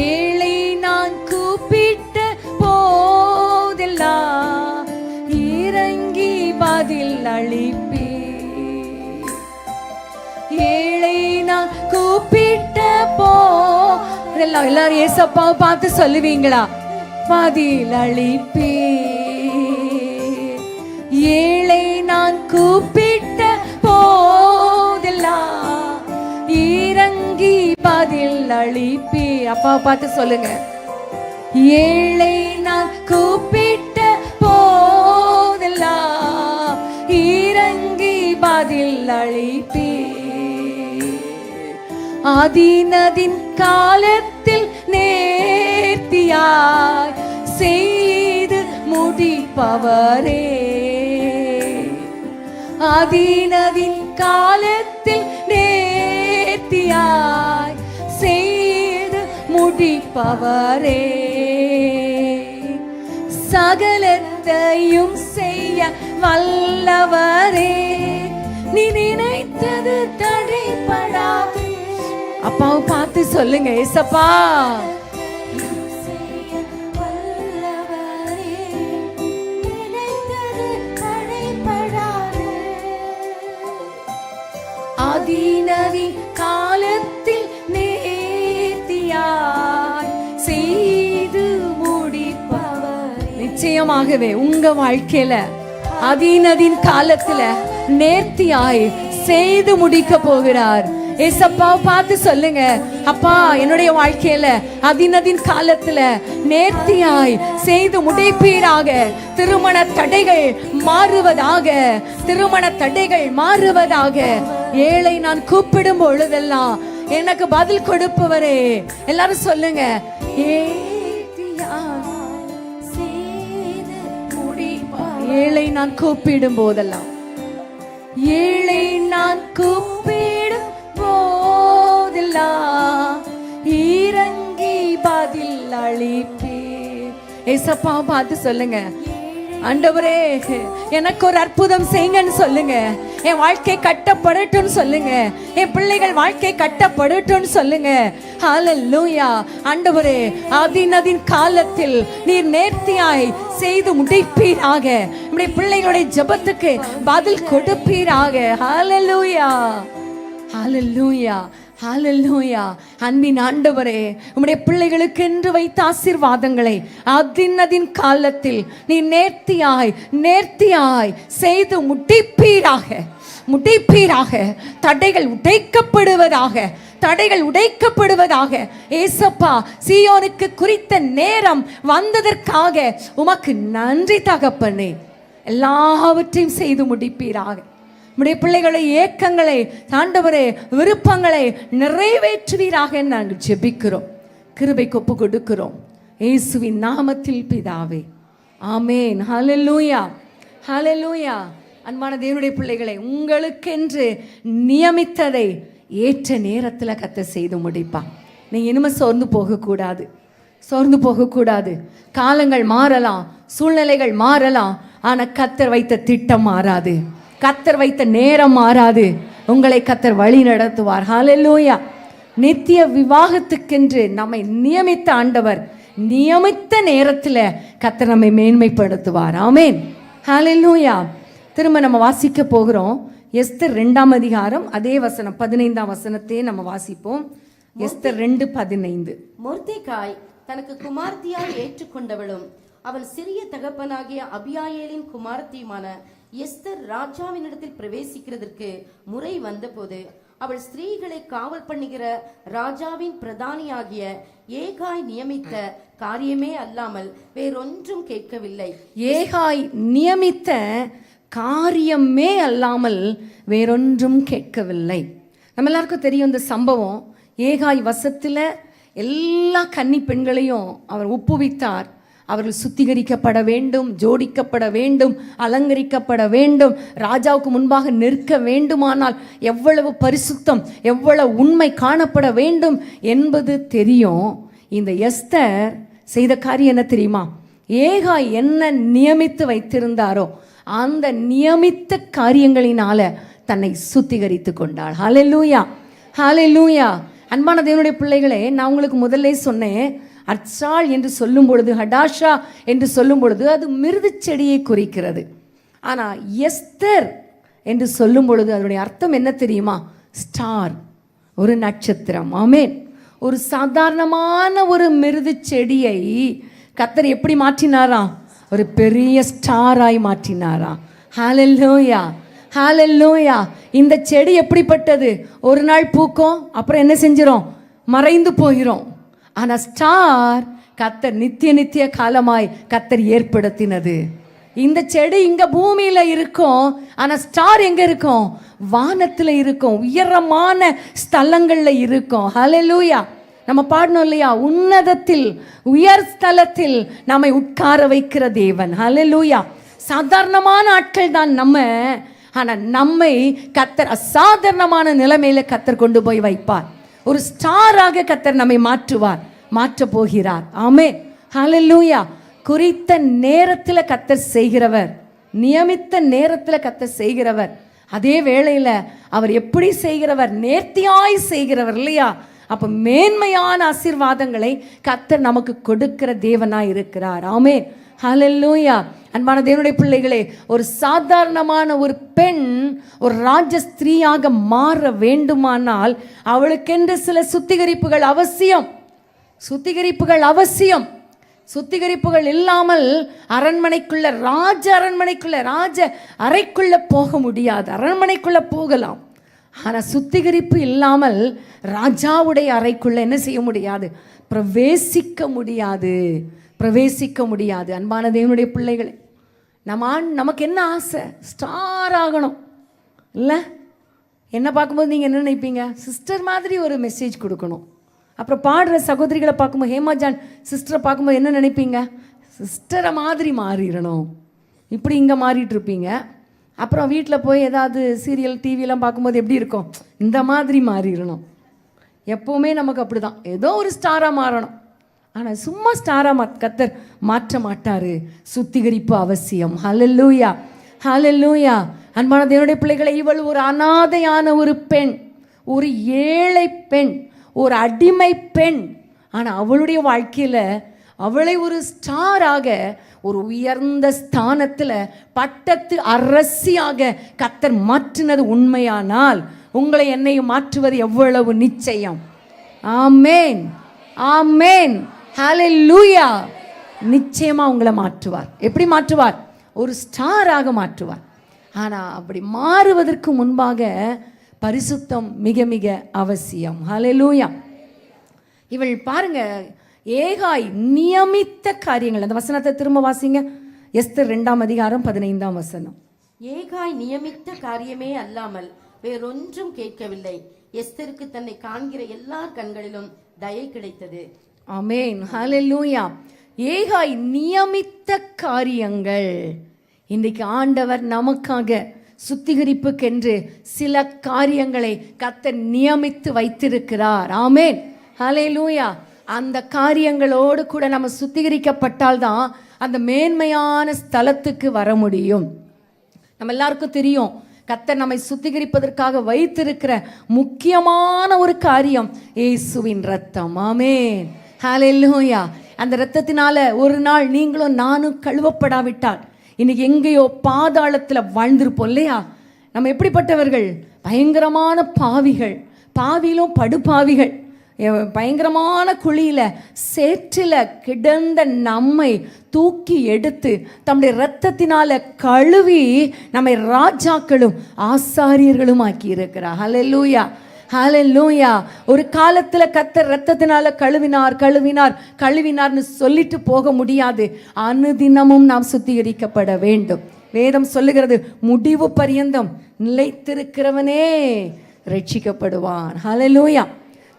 ஏழை நான் கூப்பிட்ட போதெல்லாம் இறங்கி பதில் அளிப்பே. ஏழை நான் கூப்பிட்ட போதெல்லாம், எல்லாரும் ஏசப்பாவை பார்த்து சொல்லுவீங்களா? பதில் அளிப்பே. ஏழை நான் கூப்பிட்ட போதெல்லாம் இறங்கி பதில் அளிப்பே. அப்பாவை பார்த்து சொல்லுங்க. ஏழை நான் கூப்பிட்ட போதெல்லாம் இறங்கி பதில் அளிப்பே. ஆதினதின் காலத்தில் நேர்த்தியாய் செய்து முடிப்பவரே. ஆதினதின் காலத்தில் நேர்த்தியாய் செய்து முடிப்பவரே. சகலத்தையும் செய்ய வல்லவரே, நீ நினைத்தது தடைபடாது. அப்பாவை பார்த்து சொல்லுங்க, ஏசப்பா ஆதினதி காலத்தில் நேர்த்தியாய் செய்து முடிப்பவர். நிச்சயமாகவே உங்க வாழ்க்கையில ஆதினதின் காலத்துல நேர்த்தியாய் செய்து முடிக்க போகிறார். ஏசப்பா பார்த்து சொல்லுங்க, அப்பா என்னுடைய வாழ்க்கையில அதினதின் காலத்துல நேர்த்தியாய் செய்து முடிப்பீராக. திருமண தடைகள் மாறுவதாக, திருமண தடைகள் மாறுவதாக. ஏழை நான் கூப்பிடும் பொழுதெல்லாம் எனக்கு பதில் கொடுப்பவரே. எல்லாரும் சொல்லுங்க, ஏழை நான் கூப்பிடும் போதெல்லாம், ஏழை நான் கூப்பிடும் போதெல்லாம் இறங்கி பதில் அளிப்பே. ஏசப்பா பார்த்து சொல்லுங்க, ஆண்டவரே எனக்கு ஒரு அற்புதம் செய்யுங்கன்னு சொல்லுங்க. என் வாழ்க்கை கட்டப்படட்டும் சொல்லுங்க. என் பிள்ளைகள் வாழ்க்கை கட்டப்படட்டும் சொல்லுங்க. ஹல்லேலூயா. ஆண்டவரே அதினதின் காலத்தில் நீர் நேர்த்தியாய் செய்து முடிப்பீராக. நம்முடைய பிள்ளைகளுடைய ஜெபத்துக்கு பதில் கொடுப்பீராக. ஹல்லேலூயா, ஹல்லேலூயா, ஹல்லேலூயா. அன்பின் ஆண்டவரே, உம்முடைய பிள்ளைகளுக்கு என்று வைத்த ஆசீர்வாதங்களை அதினதின் காலத்தில் நீ நேர்த்தியாய் நேர்த்தியாய் செய்து முடிப்பீராக, முடிப்பீராக. தடைகள் உடைக்கப்படுவதாக, தடைகள் உடைக்கப்படுவதாக. ஏசப்பா, சீயோனுக்கு குறித்த நேரம் வந்ததற்காக உமக்கு நன்றி தகப்பனே. எல்லாவற்றையும் செய்து முடிப்பீராக. நம்முடைய பிள்ளைகளை ஏக்கங்களை, ஆண்டவரே விருப்பங்களை நிறைவேற்றுவீராக நாங்கள் ஜெபிக்கிறோம். கிருபைக்கு ஒப்பு கொடுக்கிறோம் இயேசுவின் நாமத்தில் பிதாவே, ஆமேன். ஹல்லேலூயா, ஹல்லேலூயா. அன்பான தேவனுடைய பிள்ளைகளை, உங்களுக்கென்று நியமித்ததை ஏற்ற நேரத்தில் கர்த்தர் செய்து முடிப்பான். நீங்கள் இனிமே சோர்ந்து போகக்கூடாது, சோர்ந்து போகக்கூடாது. காலங்கள் மாறலாம், சூழ்நிலைகள் மாறலாம், ஆனால் கர்த்தர் வைத்த திட்டம் மாறாது, கர்த்தர் வைத்த நேரம் மாறாது. உங்களை கர்த்தர் வழி நடத்துவார். ஹல்லேலூயா. நித்திய விவாகத்துக்கென்று நம்மை நியமித்த ஆண்டவர் நியமித்த நேரத்தில் கர்த்தர் நம்மை மேன்மைப்படுத்துவார். ஆமேன். ஹல்லேலூயா. திரும்ப நம்ம வாசிக்க போகிறோம். எஸ்தர் 2ஆம் அதிகாரம், அதே வசனம் 15ஆம் வசனத்தையே நம்ம வாசிப்போம். எஸ்தர் 2:15. மொர்தெகாய் தனக்கு குமார்த்தியாய் ஏற்றுக்கொண்டவளும் அவள் சிறிய தகப்பனாகிய அபியாயேலின் குமார்த்தியுமான எஸ்தர் ராஜாவினிடத்தில் பிரவேசிக்கிறதற்கு முறை வந்தபோது அவள் ஸ்திரீகளை காவல் பண்ணுகிற ராஜாவின் பிரதானியாகிய ஏகாய் நியமித்த காரியமே அல்லாமல் வேறொன்றும் கேட்கவில்லை. ஏகாய் நியமித்த காரியமே அல்லாமல் வேறொன்றும் கேட்கவில்லை. நம்ம எல்லாருக்கும் தெரியும் இந்த சம்பவம். ஏகாய் வசத்தில் எல்லா கன்னி பெண்களையும் அவர் ஒப்புவித்தார். அவர்கள் சுத்திகரிக்கப்பட வேண்டும், ஜோடிக்கப்பட வேண்டும், அலங்கரிக்கப்பட வேண்டும், ராஜாவுக்கு முன்பாக நிற்க வேண்டுமானால் எவ்வளவு பரிசுத்தம், எவ்வளவு உண்மை காணப்பட வேண்டும் என்பது தெரியும். இந்த எஸ்தர் செய்த காரியம் என்ன தெரியுமா? ஏகாய் என்ன நியமித்து வைத்திருந்தாரோ அந்த நியமித்த காரியங்களினால தன்னை சுத்திகரித்து கொண்டாள். ஹல்லேலூயா, ஹல்லேலூயா. அன்பான தேவனுடைய பிள்ளைகளே, நான் உங்களுக்கு முதல்ல சொன்னேன், அர்ச்சாள் என்று சொல்லும் பொழுது, ஹடாஷா என்று சொல்லும் பொழுது அது மிருது செடியை குறிக்கிறது. ஆனால் எஸ்தர் என்று சொல்லும் பொழுது அதனுடைய அர்த்தம் என்ன தெரியுமா? ஸ்டார், ஒரு நட்சத்திரம். ஆமென். ஒரு சாதாரணமான ஒரு மிருது செடியை கர்த்தர் எப்படி மாற்றினாராம்? ஒரு பெரிய ஸ்டாராய் மாற்றினாராம். ஹல்லேலூயா, ஹல்லேலூயா. இந்த செடி எப்படிப்பட்டது? ஒரு நாள் பூக்கும், அப்புறம் என்ன செஞ்சிடும்? மறைந்து போயிடும். ஆனால் ஸ்டார் கர்த்தர் நித்திய நித்திய காலமாய் கர்த்தர் ஏற்படுத்தினது. இந்த செடி இங்க பூமியில இருக்கும், ஆனால் ஸ்டார் எங்க இருக்கும்? வானத்தில் இருக்கும், உயரமான ஸ்தலங்கள்ல இருக்கும். ஹல்லேலூயா. நம்ம பாடணும் இல்லையா? உன்னதத்தில், உயர் ஸ்தலத்தில் நம்மை உட்கார வைக்கிற தேவன். ஹல்லேலூயா. சாதாரணமான ஆட்கள் தான் நம்ம, ஆனால் நம்மை கர்த்தர் அசாதாரணமான நிலைமையில கர்த்தர் கொண்டு போய் வைப்பார். ஒரு ஸ்டாராக கர்த்தர் நம்மை மாற்றப் போகிறார். ஆமென், ஹல்லேலூயா. குறித்த நேரத்தில் கர்த்தர் செய்கிறவர், நியமித்த நேரத்தில் கர்த்தர் செய்கிறவர். அதே வேளையில் அவர் எப்படி செய்கிறவர்? நேர்த்தியாய் செய்கிறவர் இல்லையா? அப்போ மேன்மையான ஆசீர்வாதங்களை கர்த்தர் நமக்கு கொடுக்கிற தேவனாய் இருக்கிறார். ஆமென், ஹல்லேலூயா. அன்பான தேவனுடைய பிள்ளைகளே, ஒரு சாதாரணமான ஒரு பெண் ஒரு ராஜ ஸ்திரீயாக மாற வேண்டுமானால் அவளுக்கென்று சில சுத்திகரிப்புகள் அவசியம். சுத்திகரிப்புகள் இல்லாமல் அரண்மனைக்குள்ள, ராஜ அறைக்குள்ள போக முடியாது. அரண்மனைக்குள்ள போகலாம், ஆனால் சுத்திகரிப்பு இல்லாமல் ராஜாவுடைய அறைக்குள்ள என்ன செய்ய முடியாது? பிரவேசிக்க முடியாது. அன்பான தேவனுடைய பிள்ளைகளே, நமக்கு என்ன ஆசை? ஸ்டார் ஆகணும் இல்லை? என்ன பார்க்கும்போது நீங்கள் என்ன நினைப்பீங்க? சிஸ்டர் மாதிரி ஒரு மெசேஜ் கொடுக்கணும். அப்புறம் பாடுற சகோதரிகளை பார்க்கும்போது, ஹேமாஜான் சிஸ்டரை பார்க்கும்போது என்ன நினைப்பீங்க? சிஸ்டரை மாதிரி மாறிடணும். இப்படி இங்கே மாறிட்டு இருப்பீங்க. அப்புறம் வீட்டில் போய் ஏதாவது சீரியல் டிவியெல்லாம் பார்க்கும்போது எப்படி இருக்கும்? இந்த மாதிரி மாறிடணும். எப்போவுமே நமக்கு அப்படி தான், ஏதோ ஒரு ஸ்டாராக மாறணும். ஆனால் சும்மா ஸ்டாராக கர்த்தர் மாற்ற மாட்டார். சுத்திகரிப்பு அவசியம். ஹல்லேலூயா, ஹல்லேலூயா. அன்பான தேவனுடைய பிள்ளைகளை, இவள் ஒரு அனாதையான ஒரு பெண், ஒரு ஏழை பெண், ஒரு அடிமை பெண். ஆனால் அவளுடைய வாழ்க்கையில் அவளை ஒரு ஸ்டாராக, ஒரு உயர்ந்த ஸ்தானத்தில் பட்டத்து அரசியாக கர்த்தர் மாற்றினது உண்மையானால் உங்களை என்னையும் மாற்றுவது எவ்வளவு நிச்சயம். ஆமேன், ஆமேன், ஹல்லேலூயா. நிச்சயமா உங்களை மாற்றுவார். எப்படி மாற்றுவார்? ஒரு ஸ்டாராக மாற்றுவார். ஆனால் அப்படி மாறுவதற்கு முன்பாக பரிசுத்தம் மிக மிக அவசியம். ஹல்லேலூயா. இவள் பாருங்க, ஏகாய் நியமித்த காரியங்கள். அந்த வசனத்தை திரும்ப வாசிங்க. எஸ்தர் 2ஆம் அதிகாரம் 15ஆம் வசனம். ஏகாய் நியமித்த காரியமே அல்லாமல் வேறொன்றும் கேட்கவில்லை. எஸ்தருக்கு தன்னை காண்கிற எல்லார் கண்களிலும் தயை கிடைத்தது. ஆமென், ஹல்லேலூயா. ஏகாய் நியமித்த காரியங்கள். இன்றைக்கு ஆண்டவர் நமக்காக சுத்திகரிப்புக்கென்று சில காரியங்களை கர்த்தர் நியமித்து வைத்திருக்கிறார். ஆமென், ஹல்லேலூயா. அந்த காரியங்களோடு கூட நம்ம சுத்திகரிக்கப்பட்டால்தான் அந்த மேன்மையான ஸ்தலத்துக்கு வர முடியும். நம்ம எல்லாருக்கும் தெரியும், கர்த்தர் நம்மை சுத்திகரிப்பதற்காக வைத்திருக்கிற முக்கியமான ஒரு காரியம் இயேசுவின் ரத்தம். ஆமென், ஹல்லேலூயா. அந்த இரத்தத்தினால ஒரு நாள் நீங்களும் நானும் கழுவப்படாவிட்டால் இன்னைக்கு எங்கேயோ பாதாளத்தில் வாழ்ந்திருப்போம் இல்லையா? நம்ம எப்படிப்பட்டவர்கள்? பயங்கரமான பாவிகள், பாவியிலும் படுபாவிகள். பயங்கரமான குழியில் சேற்றில் கிடந்த நம்மை தூக்கி எடுத்து தம்முடைய இரத்தத்தினால கழுவி நம்மை ராஜாக்களும் ஆசாரியர்களும் ஆக்கி இருக்கிறார். ஹல்லேலூயா, ஹல்லேலூயா. ஒரு காலத்தில் கர்த்தர் இரத்தத்தினால கழுவினார்னு சொல்லிட்டு போக முடியாது. அனுதினமும் நாம் சுத்திகரிக்கப்பட வேண்டும். வேதம் சொல்லுகிறது, முடிவு பரியந்தம் நிலைத்திருக்கிறவனே ரட்சிக்கப்படுவான். ஹல்லேலூயா.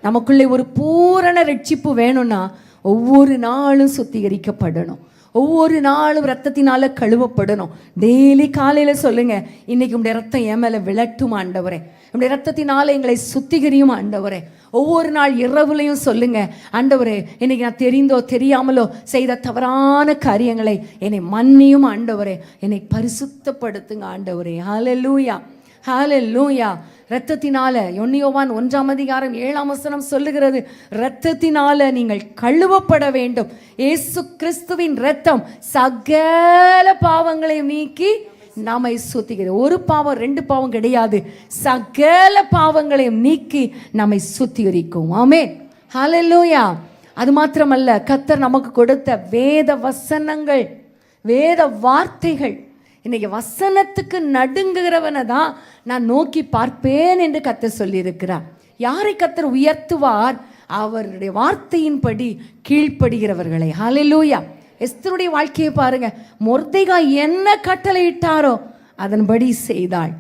நமக்குள்ளே ஒரு பூரண ரட்சிப்பு வேணும்னா ஒவ்வொரு நாளும் சுத்திகரிக்கப்படணும். ஒவ்வொரு நாளும் ரத்தத்தினால கழுவப்படணும். டெய்லி காலையில் சொல்லுங்க, இன்னைக்கு உடைய ரத்தம் என் மேலே விளட்டும் ஆண்டவரே, உடைய ரத்தத்தினால எங்களை சுத்திகரியும் ஆண்டவரே. ஒவ்வொரு நாள் இரவுலையும் சொல்லுங்க, ஆண்டவரே இன்னைக்கு நான் தெரிந்தோ தெரியாமலோ செய்த தவறான காரியங்களை என்னை மன்னியும் ஆண்டவரே, என்னை பரிசுத்தப்படுத்துங்க ஆண்டவரே. ஹல்லேலூயா, ஹல்லேலூயா. இரத்தத்தினால யோவான் 1:7 சொல்லுகிறது, இரத்தத்தினால நீங்கள் கழுவப்பட வேண்டும். இயேசு கிறிஸ்துவின் இரத்தம் சகல பாவங்களையும் நீக்கி நம்மை சுத்திகிறது. ஒரு பாவம் 2 பாவம் கிடையாது, சகல பாவங்களையும் நீக்கி நம்மை சுத்திகரிக்கும். ஆமென், ஹல்லேலூயா. அது மாத்திரமல்ல, கர்த்தர் நமக்கு கொடுத்த வேத வசனங்கள், வேத வார்த்தைகள். இன்னைக்கு வசனத்துக்கு நடுங்குகிறவனை தான் நான் நோக்கி பார்ப்பேன் என்று கர்த்தர் சொல்லியிருக்கிறார். யாரை கர்த்தர் உயர்த்துவார்? அவருடைய வார்த்தையின்படி கீழ்ப்படுகிறவர்களை. ஹல்லேலூயா. எஸ்தருடைய வாழ்க்கையை பாருங்க. மொர்தெகாய் என்ன கட்டளையிட்டாரோ அதன்படி செய்தாள்.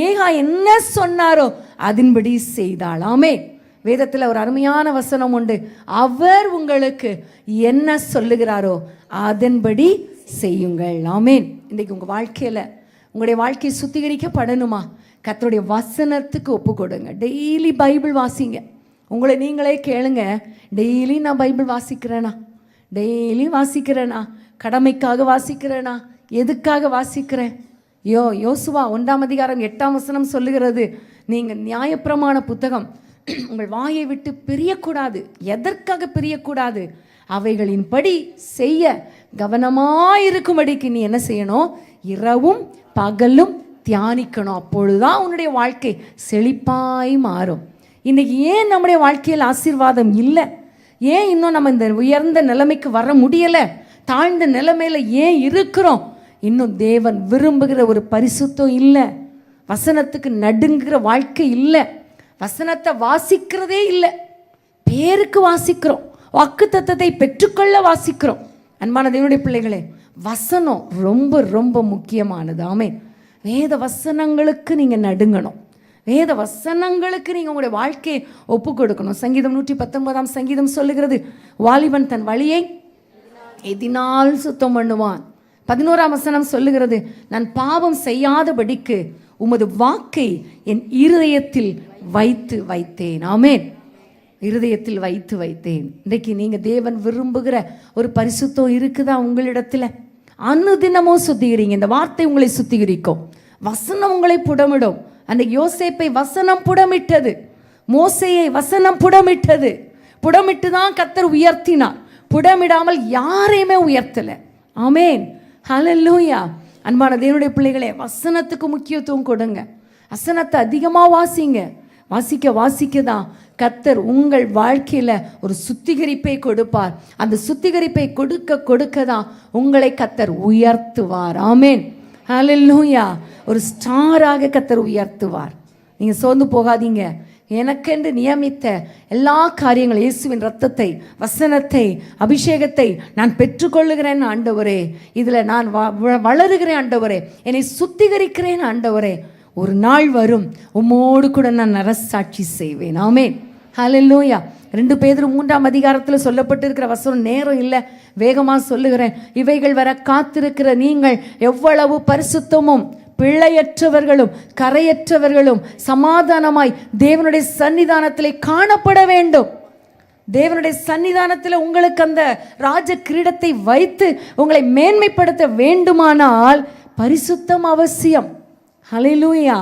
ஏகா என்ன சொன்னாரோ அதன்படி செய்தாள். ஆமென். வேதத்தில் ஒரு அருமையான வசனம் உண்டு, அவர் உங்களுக்கு என்ன சொல்லுகிறாரோ அதன்படி செய்யுங்கள். ஆமென். இன்றைக்கு உங்கள் வாழ்க்கையில் உங்களுடைய வாழ்க்கை சுத்திகரிக்கப்படணுமா? கர்த்தருடைய வசனத்துக்கு ஒப்பு கொடுங்க. டெய்லி பைபிள் வாசிங்க. உங்களை நீங்களே கேளுங்க, டெய்லி நான் பைபிள் வாசிக்கிறேனா? டெய்லி வாசிக்கிறேனா? கடமைக்காக வாசிக்கிறேனா? எதுக்காக வாசிக்கிறேன்? யோசுவா 1:8 சொல்லுகிறது, நீங்கள் நியாயப்பிரமாண புத்தகம் உங்கள் வாயை விட்டு பிரியக்கூடாது. எதற்காக பிரியக்கூடாது? அவைகளின்படி செய்ய கவனமாயிருக்கும்படிக்கு நீ என்ன செய்யணும்? இரவும் பகலும் தியானிக்கணும். அப்பொழுதுதான் உன்னுடைய வாழ்க்கை செழிப்பாய் மாறும். இன்னைக்கு ஏன் நம்முடைய வாழ்க்கையில் ஆசீர்வாதம் இல்லை? ஏன் இன்னும் நம்ம இந்த உயர்ந்த நிலைமைக்கு வர முடியலை? தாழ்ந்த நிலைமையில ஏன் இருக்கிறோம்? இன்னும் தேவன் விரும்புகிற ஒரு பரிசுத்தம் இல்லை, வசனத்துக்கு நடுங்குகிற வாழ்க்கை இல்லை, வசனத்தை வாசிக்கிறதே இல்லை. பேருக்கு வாசிக்கிறோம், வாக்கு தத்தத்தை பெற்றுக்கொள்ள வாசிக்கிறோம். அன்பான தேவனுடைய பிள்ளைகளே, வசனம் ரொம்ப ரொம்ப முக்கியமானது. ஆமென். வேத வசனங்களுக்கு நீங்கள் நடுங்கணும். வேத வசனங்களுக்கு நீங்கள் உங்களுடைய வாழ்க்கையை ஒப்பு கொடுக்கணும். சங்கீதம் 119 சொல்லுகிறது, வாலிபன் தன் வழியை எதினால் சுத்தம் பண்ணுவான். 11 சொல்லுகிறது, நான் பாவம் செய்யாதபடிக்கு உமது வாக்கை என் இருதயத்தில் வைத்து வைத்தேன். ஆமென். இருதயத்தில் வைத்து வைத்தேன். இன்றைக்கு நீங்கள் தேவன் விரும்புகிற ஒரு பரிசுத்தம் இருக்குதா உங்களிடத்தில்? அனுதினமும் சுத்திகரிங்க. இந்த வார்த்தை உங்களை சுத்திகரிக்கும். வசனம் உங்களை புடமிடும். அந்த யோசேப்பை வசனம் புடமிட்டது, மோசேயை வசனம் புடமிட்டது. புடமிட்டு தான் கர்த்தர் உயர்த்தினார். புடமிடாமல் யாரையுமே உயர்த்தலை. ஆமென், ஹல்லேலூயா. அன்பான தேவனுடைய பிள்ளைகளே, வசனத்துக்கு முக்கியத்துவம் கொடுங்க. வசனத்தை அதிகமாக வாசிங்க. வாசிக்க வாசிக்க தான் கர்த்தர் உங்கள் வாழ்க்கையில் ஒரு சுத்திகரிப்பை கொடுப்பார். அந்த சுத்திகரிப்பை கொடுக்க கொடுக்க தான் உங்களை கர்த்தர் உயர்த்துவார். ஆமென், ஹல்லேலூயா. ஒரு ஸ்டாராக கர்த்தர் உயர்த்துவார். நீங்கள் சோர்ந்து போகாதீங்க. எனக்கென்று நியமித்த எல்லா காரியங்களும், இயேசுவின் ரத்தத்தை, வசனத்தை, அபிஷேகத்தை நான் பெற்றுக்கொள்ளுகிறேன் ஆண்டவரே. இதில் நான் வளருகிறேன் ஆண்டவரே, என்னை சுத்திகரிக்கிறேன் ஆண்டவரே. ஒரு நாள் வரும், உம்மோடு கூட நான் நரசாட்சி செய்வேன். ஆமென், ஹல்லேலூயா. 2 பேதுரு 3 சொல்லப்பட்டிருக்கிற வசனம் நேரம் இல்லை, வேகமாக சொல்லுகிறேன். இவைகள் வர காத்திருக்கிற நீங்கள் எவ்வளவு பரிசுத்தமும் பிழையற்றவர்களும் கரையற்றவர்களும் சமாதானமாய் தேவனுடைய சன்னிதானத்திலே காணப்பட வேண்டும். தேவனுடைய சன்னிதானத்தில் உங்களுக்கு அந்த ராஜ கிரீடத்தை வைத்து உங்களை மேன்மைப்படுத்த வேண்டுமானால் பரிசுத்தம் அவசியம். ஹல்லேலூயா,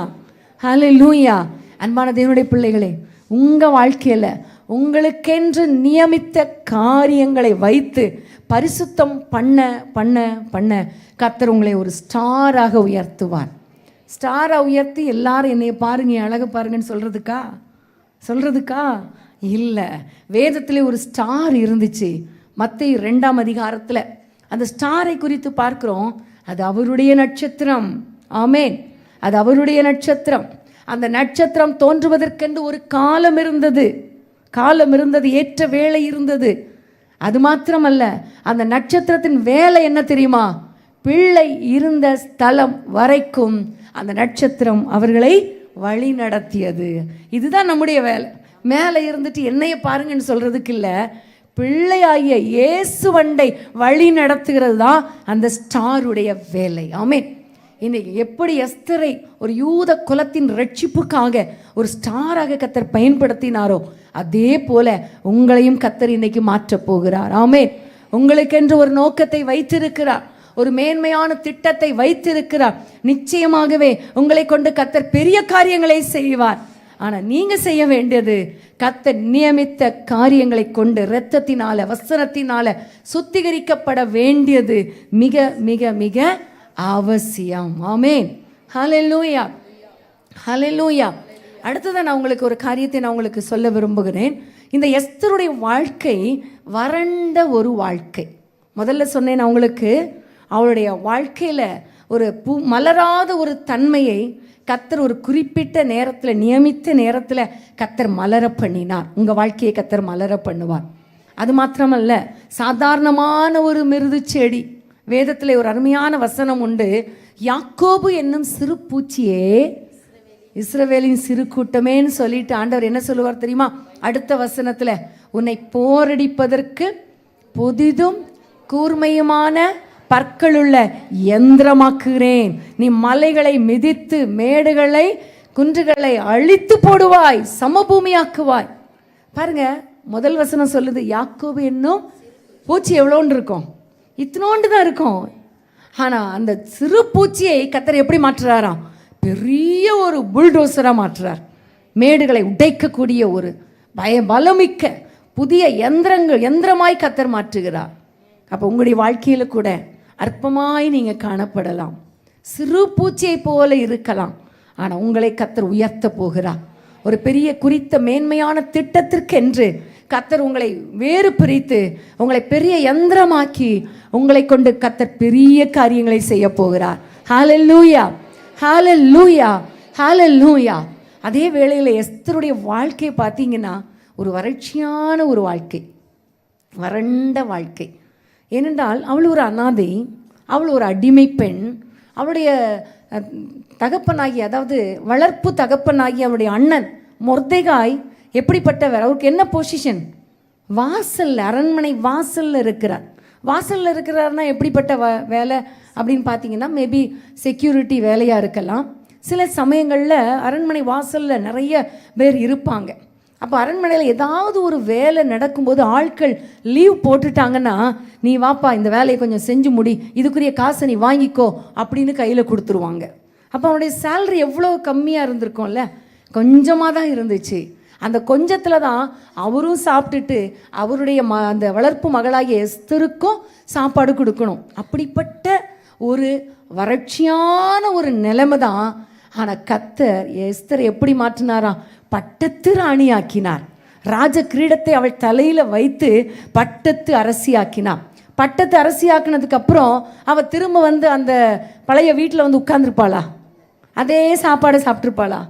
ஹல்லேலூயா. அன்பான தேவனுடைய பிள்ளைகளே, உங்கள் வாழ்க்கையில் உங்களுக்கென்று நியமித்த காரியங்களை வைத்து பரிசுத்தம் பண்ண பண்ண பண்ண கர்த்தர் உங்களை ஒரு ஸ்டாராக உயர்த்துவார். ஸ்டாராக உயர்த்தி எல்லாரும் என்னைய பாருங்க, அழகு பாருங்கன்னு சொல்கிறதுக்கா இல்லை. வேதத்தில் ஒரு ஸ்டார் இருந்துச்சு. மத்தேயு 2 அந்த ஸ்டாரை குறித்து பார்க்கிறோம். அது அவருடைய நட்சத்திரம். ஆமென், அது அவருடைய நட்சத்திரம். அந்த நட்சத்திரம் தோன்றுவதற்கென்று ஒரு காலம் இருந்தது, ஏற்ற வேலை இருந்தது. அது மாத்திரமல்ல, அந்த நட்சத்திரத்தின் வேலை என்ன தெரியுமா? பிள்ளை இருந்த ஸ்தலம் வரைக்கும் அந்த நட்சத்திரம் அவர்களை வழி நடத்தியது. இதுதான் நம்முடைய வேலை. மேலே இருந்துட்டு என்னைய பாருங்கன்னு சொல்றதுக்கு இல்லை, பிள்ளையாகிய இயேசுவண்டை வழி நடத்துகிறது தான் அந்த ஸ்டாருடைய வேலை. ஆமென். இன்னைக்கு எப்படி எஸ்தரை ஒரு யூத குலத்தின் ரட்சிப்புக்காக ஒரு ஸ்டாராக கர்த்தர் பயன்படுத்தினாரோ அதே போல உங்களையும் கர்த்தர் இன்னைக்கு மாற்றப் போகிறார். ஆமென். உங்களுக்கென்று ஒரு நோக்கத்தை வைத்திருக்கிறார், ஒரு மேன்மையான திட்டத்தை வைத்திருக்கிறார். நிச்சயமாகவே உங்களை கொண்டு கர்த்தர் பெரிய காரியங்களை செய்வார். ஆனால் நீங்க செய்ய வேண்டியது கர்த்தர் நியமித்த காரியங்களை கொண்டு இரத்தத்தினால வசனத்தினால சுத்திகரிக்கப்பட வேண்டியது மிக மிக மிக அவசியம். ஆமென். ஹல்லேலூயா, ஹல்லேலூயா. அடுத்ததான் நான் உங்களுக்கு ஒரு காரியத்தை நான் உங்களுக்கு சொல்ல விரும்புகிறேன். இந்த எஸ்தருடைய வாழ்க்கை வறண்ட ஒரு வாழ்க்கை. முதல்ல சொன்னேன் நான் உங்களுக்கு, அவளுடைய வாழ்க்கையில் ஒரு மலராத ஒரு தன்மையை கர்த்தர் ஒரு குறிப்பிட்ட நேரத்தில் நியமித்த நேரத்தில் கர்த்தர் மலர பண்ணினார். உங்கள் வாழ்க்கையை கர்த்தர் மலர பண்ணுவார். அது மாத்திரமல்ல, சாதாரணமான ஒரு மிருது செடி. வேதத்தில் ஒரு அருமையான வசனம் உண்டு, யாக்கோபு என்னும் சிறு பூச்சியே இஸ்ரவேலின் சிறு கூட்டமேன்னு சொல்லிட்டு ஆண்டவர் என்ன சொல்லுவார் தெரியுமா? அடுத்த வசனத்தில், உன்னை போரடிப்பதற்கு புதிதும் கூர்மையுமான பற்களுள்ள யந்திரமாக்குகிறேன். நீ மலைகளை மிதித்து மேடுகளை குன்றுகளை அழித்து போடுவாய், சமபூமியாக்குவாய். பாருங்க, முதல் வசனம் சொல்லுது யாக்கோபு என்னும் பூச்சி எவ்வளோன்னு இருக்கும், இத்தனோண்டு தான் இருக்கும். ஆனால் அந்த சிறு பூச்சியை கர்த்தர் எப்படி மாற்றுறாராம்? பெரிய ஒரு புல்டோசராக மாற்றுறார். மேடுகளை உடைக்கக்கூடிய ஒரு பலமிக்க புதிய யந்திரமாய் கர்த்தர் மாற்றுகிறார். அப்போ உங்களுடைய வாழ்க்கையில் கூட அற்பமாய் நீங்கள் காணப்படலாம், சிறு பூச்சியை போல இருக்கலாம். ஆனால் உங்களை கர்த்தர் உயர்த்த போகிறார். ஒரு பெரிய குறித்த மேன்மையான திட்டத்திற்கென்று கர்த்தர் உங்களை வேறு பிரித்து உங்களை பெரிய யந்திரமாக்கி உங்களை கொண்டு கர்த்தர் பெரிய காரியங்களை செய்ய போகிறார். ஹல்லேலூயா, ஹல்லேலூயா, ஹல்லேலூயா. அதே வேளையில் எஸ்தருடைய வாழ்க்கையை பார்த்தீங்கன்னா ஒரு வறட்சியான ஒரு வாழ்க்கை, வறண்ட வாழ்க்கை. ஏனென்றால் அவள் ஒரு அனாதை, அவள் ஒரு அடிமை பெண். அவளுடைய தகப்பனாகி, அதாவது வளர்ப்பு தகப்பனாகி அவளுடைய அண்ணன் மொர்தெகாய் எப்படிப்பட்டவர்? அவருக்கு என்ன பொசிஷன்? வாசல், அரண்மனை வாசலில் இருக்கிறார். வாசலில் இருக்கிறார்னா எப்படிப்பட்ட வேலை அப்படின்னு பார்த்தீங்கன்னா, மேபி செக்யூரிட்டி வேலையாக இருக்கலாம். சில சமயங்களில் அரண்மனை வாசலில் நிறைய பேர் இருப்பாங்க. அப்போ அரண்மனையில் ஏதாவது ஒரு வேலை நடக்கும்போது ஆட்கள் லீவ் போட்டுட்டாங்கன்னா, நீ வாப்பா இந்த வேலையை கொஞ்சம் செஞ்சு முடி, இதுக்குரிய காசை நீ வாங்கிக்கோ அப்படின்னு கையில் கொடுத்துருவாங்க. அப்போ அவனுடைய சேலரி எவ்வளோ கம்மியாக இருந்திருக்கும்ல, கொஞ்சமாக தான் இருந்துச்சு. அந்த கொஞ்சத்தில் தான் அவரும் சாப்பிட்டுட்டு அவருடைய அந்த வளர்ப்பு மகளாகிய எஸ்தருக்கும் சாப்பாடு கொடுக்கணும். அப்படிப்பட்ட ஒரு வறட்சியான ஒரு நிலைமை தான். ஆனால் கர்த்தர் எஸ்தரை எப்படி மாற்றினாராம்? பட்டத்து ராணி ஆக்கினார். ராஜ கிரீடத்தை அவள் தலையில் வைத்து பட்டத்து அரசி ஆக்கினார். பட்டத்து அரசி ஆக்கினதுக்கு அப்புறம் அவள் திரும்ப வந்து அந்த பழைய வீட்டில் வந்து உட்கார்ந்துருப்பாளா? அதே சாப்பாடை சாப்பிட்ருப்பாளா?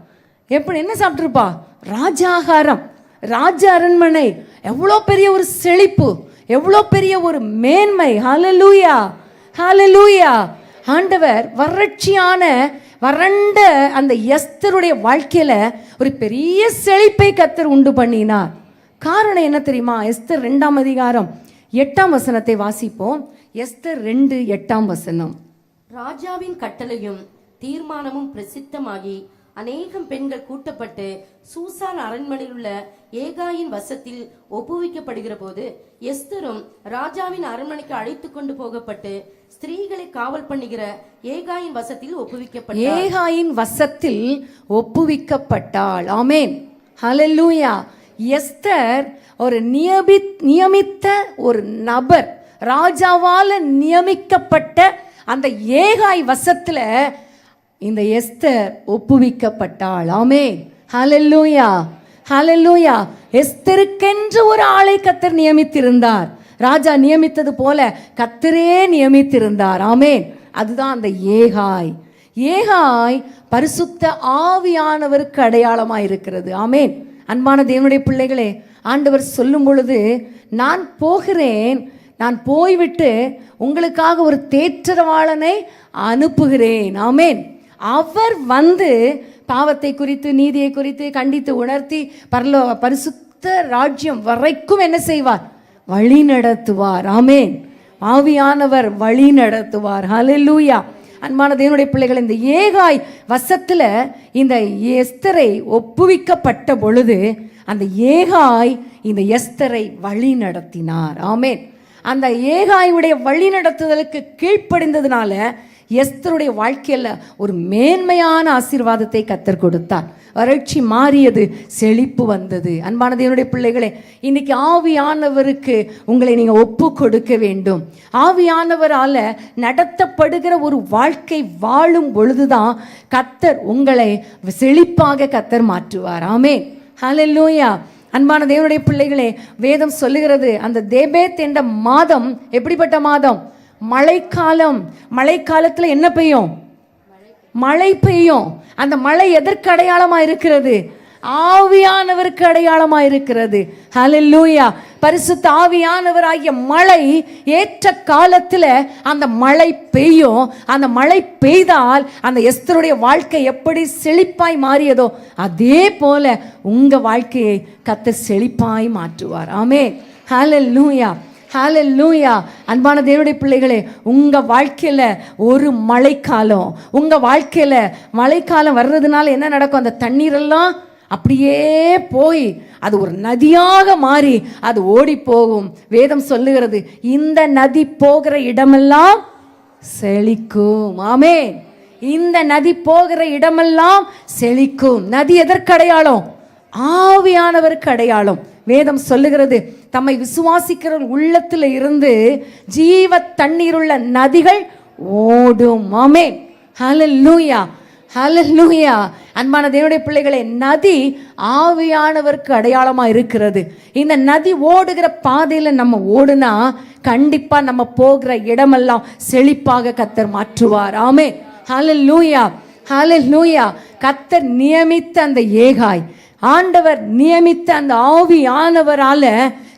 எப்படி, என்ன சாப்பிட்ருப்பா? ராஜாகாரம், ராஜ அரண்மனை. எவ்வளோ பெரிய ஒரு செழிப்பு, எவ்வளோ பெரிய ஒரு மேன்மை. ஹல்லேலூயா, ஹல்லேலூயா. ஆண்டவர் வறண்ட அந்த எஸ்தருடைய வாழ்க்கையில் ஒரு பெரிய செழிப்பை கர்த்தர் உண்டு பண்ணினார். காரணம் என்ன தெரியுமா? எஸ்தர் 2ஆம் அதிகாரம் 8ஆம் வசனத்தை வாசிப்போம். எஸ்தர் 2:8ஆம் வசனம். ராஜாவின் கட்டளையும் தீர்மானமும் பிரசித்தமாகி அநேகம் பெண்கள் கூட்டப்பட்டு சூசான் அரண்மனையில் உள்ள ஏகாயின் வசத்தில் ஒப்புவிக்கப்படுகிற போது எஸ்தரும் ராஜாவின் அரண்மனைக்கு அழைத்து கொண்டு போகப்பட்டு ஸ்திரீகளை காவல் பண்ணுகிற ஏகாயின் வசத்தில் ஒப்புவிக்கப்பட்டாள். ஏகாயின் வசத்தில் ஒப்புவிக்கப்பட்டாள். ஆமென், ஹல்லேலூயா. எஸ்தர் ஒரு நியமித்த ஒரு நபர், ராஜாவால் நியமிக்கப்பட்ட அந்த ஏகாய் வசத்துல இந்த எஸ்தர் ஒப்புவிக்கப்பட்டாள். ஆமென், ஹல்லேலூயா, ஹல்லேலூயா. எஸ்தருக்கென்று ஒரு ஆளை கர்த்தர் நியமித்திருந்தார். ராஜா நியமித்தது போல கர்த்தரே நியமித்திருந்தார். ஆமென். அதுதான் அந்த ஏகாய். ஏகாய் பரிசுத்த ஆவியானவருக்கு அடையாளமாக இருக்கிறது. ஆமென். அன்பான தேவனுடைய பிள்ளைகளே, ஆண்டவர் சொல்லும் பொழுது, நான் போகிறேன், நான் போய்விட்டு உங்களுக்காக ஒரு தேற்றரவாளனை அனுப்புகிறேன். ஆமென். அவர் வந்து பாவத்தை குறித்து நீதியை குறித்து கண்டித்து உணர்த்தி பரிசுத்த ராஜ்யம் வரைக்கும் என்ன செய்வார்? வழி நடத்துவார். ஆமென். ஆவியானவர் வழி நடத்துவார். ஹல்லேலூயா. அன்பான தேவனுடைய பிள்ளைகள், இந்த ஏகாய் வசத்துல இந்த எஸ்தரை ஒப்புவிக்கப்பட்ட பொழுது அந்த ஏகாய் இந்த எஸ்தரை வழி நடத்தினார். ஆமென். அந்த ஏகாயுடைய வழி நடத்துதலுக்கு கீழ்ப்படிந்ததுனால எஸ்தருடைய வாழ்க்கையில் ஒரு மேன்மையான ஆசீர்வாதத்தை கர்த்தர் கொடுத்தார். வறட்சி மாறியது, செழிப்பு வந்தது. அன்பான தேவனுடைய பிள்ளைகளே, இன்னைக்கு ஆவியானவருக்கு உங்களை நீங்கள் ஒப்பு கொடுக்க வேண்டும். ஆவியானவரால் நடத்தப்படுகிற ஒரு வாழ்க்கை வாழும் பொழுதுதான் கர்த்தர் உங்களை செழிப்பாக கர்த்தர் மாற்றுவார். ஆமென். ஹல்லேலூயா. அன்பான தேவனுடைய பிள்ளைகளே, வேதம் சொல்லுகிறது அந்த தேபேத் என்ற மாதம் எப்படிப்பட்ட மாதம்? மழைக்காலம். மழைக்காலத்தில் என்ன பெய்யும்? மழை பெய்யும். அந்த மழை எதற்கு அடையாளமா இருக்கிறது? ஆவியானவருக்கு அடையாளமா இருக்கிறது. ஹல்லேலூயா. பரிசுத்த ஆவியானவராகிய மழை ஏற்ற காலத்தில் அந்த மழை பெய்யும். அந்த மழை பெய்தால் அந்த எஸ்தருடைய வாழ்க்கை எப்படி செழிப்பாய் மாறியதோ அதே போல உங்க வாழ்க்கையை கர்த்தர் செழிப்பாய் மாற்றுவார். ஆமென். ஹல்லேலூயா. ஹல்லேலூயா. அன்பான தேவனுடைய பிள்ளைகளே, உங்கள் வாழ்க்கையில் ஒரு மழைக்காலம், உங்கள் வாழ்க்கையில் மழைக்காலம் வர்றதுனால என்ன நடக்கும்? அந்த தண்ணீரெல்லாம் அப்படியே போய் அது ஒரு நதியாக மாறி அது ஓடி போகும். வேதம் சொல்லுகிறது, இந்த நதி போகிற இடமெல்லாம் செழிக்கும். ஆமென். இந்த நதி போகிற இடமெல்லாம் செழிக்கும். நதி எதற்கு அடையாளம்? ஆவியானவருக்கு அடையாளம். வேதம் சொல்லுகிறது, தம்மை விசுவாசிக்கிற உள்ளத்தில் இருந்து ஜீவ தண்ணீருள்ள நதிகள் ஓடும். ஆமென். ஹல்லேலூயா. ஹல்லேலூயா. அன்பான தேவனுடைய பிள்ளைகளே, நதி ஆவியானவருக்கு அடையாளமா இருக்கிறது. இந்த நதி ஓடுகிற பாதையில் நம்ம ஓடுனா கண்டிப்பா நம்ம போகிற இடமெல்லாம் செழிப்பாக கர்த்தர் மாற்றுவார். ஆமென். ஹல்லேலூயா. ஹல்லேலூயா. கர்த்தர் நியமித்த அந்த ஏகாய், ஆண்டவர் நியமித்த அந்த ஆவியானவரால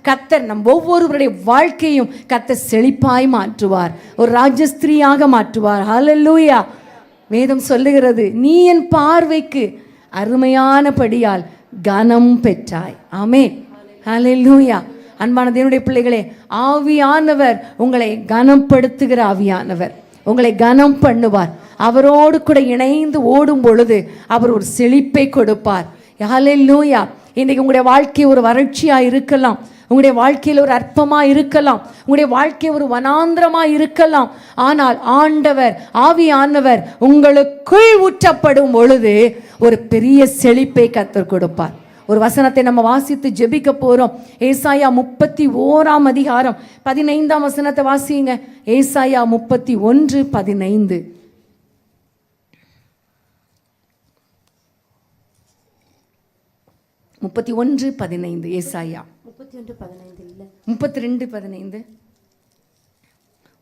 கர்த்தர் நம் ஒவ்வொருவருடைய வாழ்க்கையும் கர்த்தர் செழிப்பாய் மாற்றுவார், ஒரு ராஜஸ்திரியாக மாற்றுவார். ஹல்லேலூயா. வேதம் சொல்லுகிறது, நீ என் பார்வைக்கு அருமையானபடியால் கனம் பெற்றாய். ஆமென். ஹல்லேலூயா. அன்பான தேவனுடைய பிள்ளைகளே, ஆவியானவர் உங்களை கனப்படுத்துகிற ஆவியானவர், உங்களை கனம் பண்ணுவார். அவரோடு கூட இணைந்து ஓடும் பொழுது அவர் ஒரு செழிப்பை கொடுப்பார். ஹல்லேலூயா. இன்றைக்கு உங்களுடைய வாழ்க்கை ஒரு வறட்சியாக இருக்கலாம், உங்களுடைய வாழ்க்கையில் ஒரு அற்பமாக இருக்கலாம், உங்களுடைய வாழ்க்கை ஒரு வனாந்திரமாக இருக்கலாம். ஆனால் ஆண்டவர் ஆவியானவர் உங்களுக்குள் ஊற்றப்படும் பொழுது ஒரு பெரிய செழிப்பை கர்த்தர் கொடுப்பார். ஒரு வசனத்தை நம்ம வாசித்து ஜெபிக்க போகிறோம். ஏசாயா 31 அதிகாரம் 15 வசனத்தை வாசிங்க. ஏசாயா 31:15. 31:15. ஏசாயா 31:15 இல்ல, 32:15.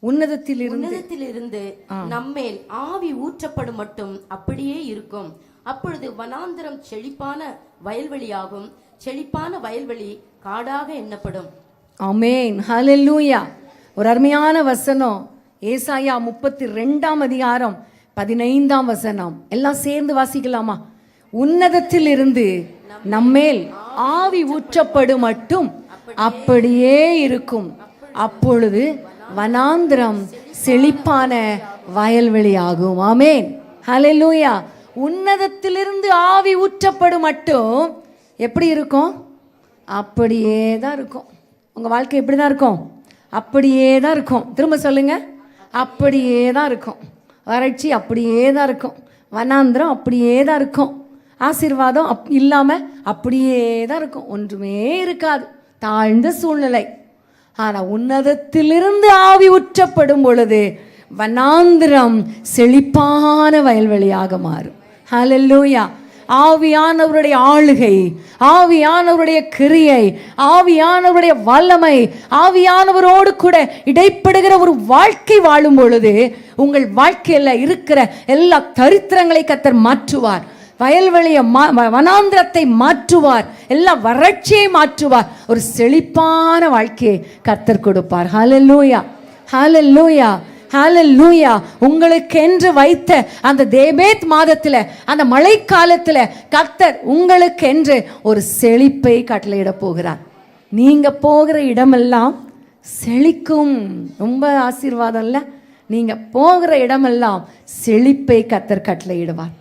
உன்னதத்திலிருந்து நம்மேல் ஆவி ஊற்றப்படும் மட்டும் அப்படியே இருக்கும். அப்பொழுது வனாந்திரம் செழிப்பான வயல்வெளியாகும், செழிப்பான வயல்வெளி காடாக எண்ணப்படும். ஆமென். ஹல்லேலூயா. ஒரு அருமையான வசனம். ஏசாயா 32 அதிகாரம் 15 வசனம். எல்லாம் சேர்ந்து வாசிக்கலாமா? உன்னதத்திலிருந்து நம்மேல் ஆவி ஊற்றப்படும் மட்டும் அப்படியே இருக்கும். அப்பொழுது வனாந்திரம் செழிப்பான வயல்வெளியாகும். ஆமென். ஹல்லேலூயா. உன்னதத்திலிருந்து ஆவி ஊற்றப்படும் மட்டும் எப்படி இருக்கும்? அப்படியே தான் இருக்கும். உங்கள் வாழ்க்கை எப்படி தான் இருக்கும்? அப்படியே தான் இருக்கும். திரும்ப சொல்லுங்க. அப்படியே தான் இருக்கும். வறட்சி அப்படியே தான் இருக்கும். வனாந்திரம் அப்படியே தான் இருக்கும். ஆசீர்வாதம் இல்லாமல் அப்படியே தான் இருக்கும். ஒன்றுமே இருக்காது. தாழ்ந்த சூழ்நிலை. ஆனால் உன்னதத்திலிருந்து ஆவி ஊற்றப்படும் பொழுது வனாந்திரம் செழிப்பான வயல்வெளியாக மாறும். ஹல்லேலூயா. ஆவியானவருடைய ஆளுகை, ஆவியானவருடைய கிரியை, ஆவியானவருடைய வல்லமை, ஆவியானவரோடு கூட இடைப்படுகிற ஒரு வாழ்க்கை வாழும் பொழுது உங்கள் வாழ்க்கையில் இருக்கிற எல்லா தரித்திரங்களை கர்த்தர் மாற்றுவார். வயல்வெளியை வனாந்திரத்தை மாற்றுவார். எல்லா வறட்சியை மாற்றுவார். ஒரு செழிப்பான வாழ்க்கையை கர்த்தர் கொடுப்பார். ஹல்லேலூயா. ஹல்லேலூயா. ஹல்லேலூயா. உங்களுக்கு என்று வைத்த அந்த தேபேத் மாதத்தில், அந்த மழைக்காலத்தில் கர்த்தர் உங்களுக்கு என்று ஒரு செழிப்பை கட்டளையிட போகிறார். நீங்க போகிற இடமெல்லாம் செழிக்கும். ரொம்ப ஆசீர்வாதம் இல்லை? நீங்க போகிற இடமெல்லாம் செழிப்பை கர்த்தர் கட்டளையிடுவார்.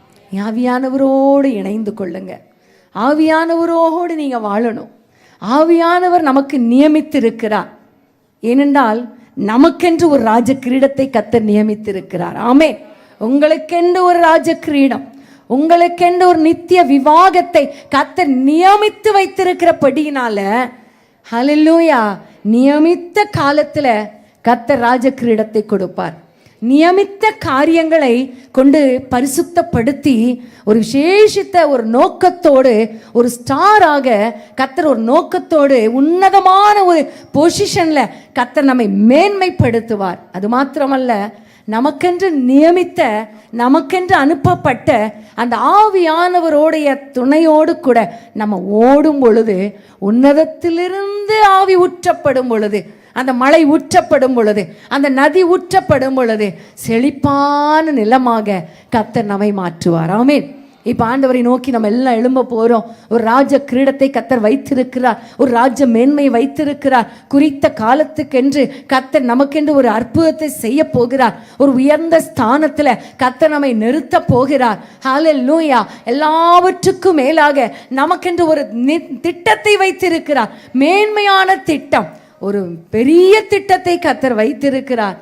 ஆவியானவரோடு இணைந்து கொள்ளுங்க. ஆவியானவரோடு நீங்க வாழணும். ஆவியானவர் நமக்கு நியமித்திருக்கிறார். ஏனென்றால் நமக்கென்று ஒரு ராஜ கிரீடத்தை கர்த்தர் நியமித்திருக்கிறார். ஆமென். உங்களுக்கென்று ஒரு ராஜ கிரீடம், உங்களுக்கென்று ஒரு நித்திய விவாகத்தை கர்த்தர் நியமித்து வைத்திருக்கிறபடியினால, ஹல்லேலூயா, நியமித்த காலத்துல கர்த்தர் ராஜ கிரீடத்தை கொடுப்பார். நியமித்த காரியங்களை கொண்டு பரிசுத்தப்படுத்தி ஒரு விசேஷித்த ஒரு நோக்கத்தோடு, ஒரு ஸ்டாராக கர்த்தர் ஒரு நோக்கத்தோடு உன்னதமான ஒரு பொசிஷன்ல கர்த்தர் நம்மை மேன்மைப்படுத்துவார். அது மாத்திரமல்ல, நமக்கென்று நியமித்த, நமக்கென்று அனுப்பப்பட்ட அந்த ஆவியானவருடைய துணையோடு கூட நம்ம ஓடும் பொழுது, உன்னதத்திலிருந்து ஆவி ஊற்றப்படும் பொழுது, அந்த மழை ஊற்றப்படும் பொழுது, அந்த நதி ஊற்றப்படும் பொழுது செழிப்பான நிலமாக கர்த்தர் நம்மை மாற்றுவார். ஆமென். இப்போ ஆண்டவரை நோக்கி நம்ம எல்லாம் எழும்ப போகிறோம். ஒரு ராஜ கிரீடத்தை கர்த்தர் வைத்திருக்கிறார், ஒரு ராஜ மேன்மையை வைத்திருக்கிறார். குறித்த காலத்துக்கென்று கர்த்தர் நமக்கென்று ஒரு அற்புதத்தை செய்ய போகிறார். ஒரு உயர்ந்த ஸ்தானத்தில் கர்த்தர் நம்மை நிறுத்த போகிறார். ஹல்லேலூயா. எல்லாவற்றுக்கும் மேலாக நமக்கென்று ஒரு திட்டத்தை வைத்திருக்கிறார். மேன்மையான திட்டம், ஒரு பெரிய திட்டத்தை கர்த்தர் வைத்திருக்கிறார்.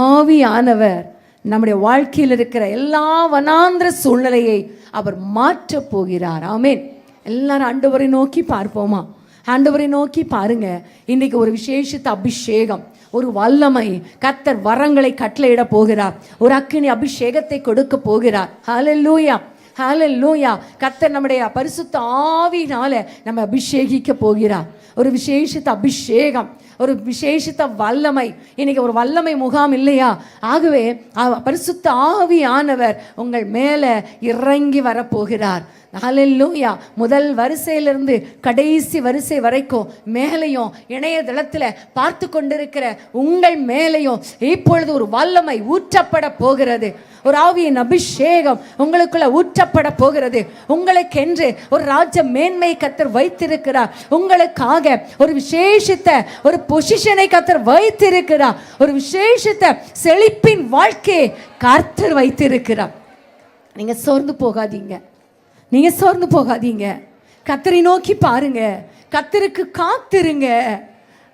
ஆவியானவர் நம்முடைய வாழ்க்கையில் இருக்கிற எல்லா வனாந்திர சூழ்நிலையை அவர் மாற்ற போகிறார். ஆமென். எல்லாரும் ஆண்டவரை நோக்கி பார்ப்போமா? ஆண்டவரை நோக்கி பாருங்க. இன்னைக்கு ஒரு விசேஷித்த அபிஷேகம், ஒரு வல்லமை, கர்த்தர் வரங்களை கட்டளையிட போகிறார். ஒரு அக்கினி அபிஷேகத்தை கொடுக்க போகிறார். ஹல்லேலூயா, ஹல்லேலூயா. கர்த்தர் நம்முடைய பரிசுத்த ஆவியினால நம்ம அபிஷேகிக்க போகிறார். ஒரு விசேஷித்த அபிஷேகம், ஒரு விசேஷித்த வல்லமை. இன்னைக்கு ஒரு வல்லமை முகாம் இல்லையா? ஆகவே பரிசுத்த ஆவியானவர் உங்கள் மேலே இறங்கி வரப்போகிறார். ஹல்லேலூயா. முதல் வரிசையிலிருந்து கடைசி வரிசை வரைக்கும் மேலையும் இணையதளத்தில் பார்த்து கொண்டிருக்கிற உங்கள் மேலையும் இப்பொழுது ஒரு வல்லமை ஊற்றப்பட போகிறது. ஒரு ஆவியின் அபிஷேகம் உங்களுக்குள்ள ஊற்றப்பட போகிறது. உங்களுக்கென்று ஒரு ராஜ மேன்மை கர்த்தர் வைத்திருக்கிறார். உங்களுக்காக ஒரு விசேஷித்த ஒரு பொசிஷனை கர்த்தர் வைத்திருக்கிறார். ஒரு விசேஷித்த செழிப்பின் வாழ்க்கையை கர்த்தர் வைத்திருக்கிறார். நீங்க சோர்ந்து போகாதீங்க, நீங்க சோர்ந்து போகாதீங்க. கர்த்தரை நோக்கி பாருங்க, கர்த்தருக்கு காத்திருங்க.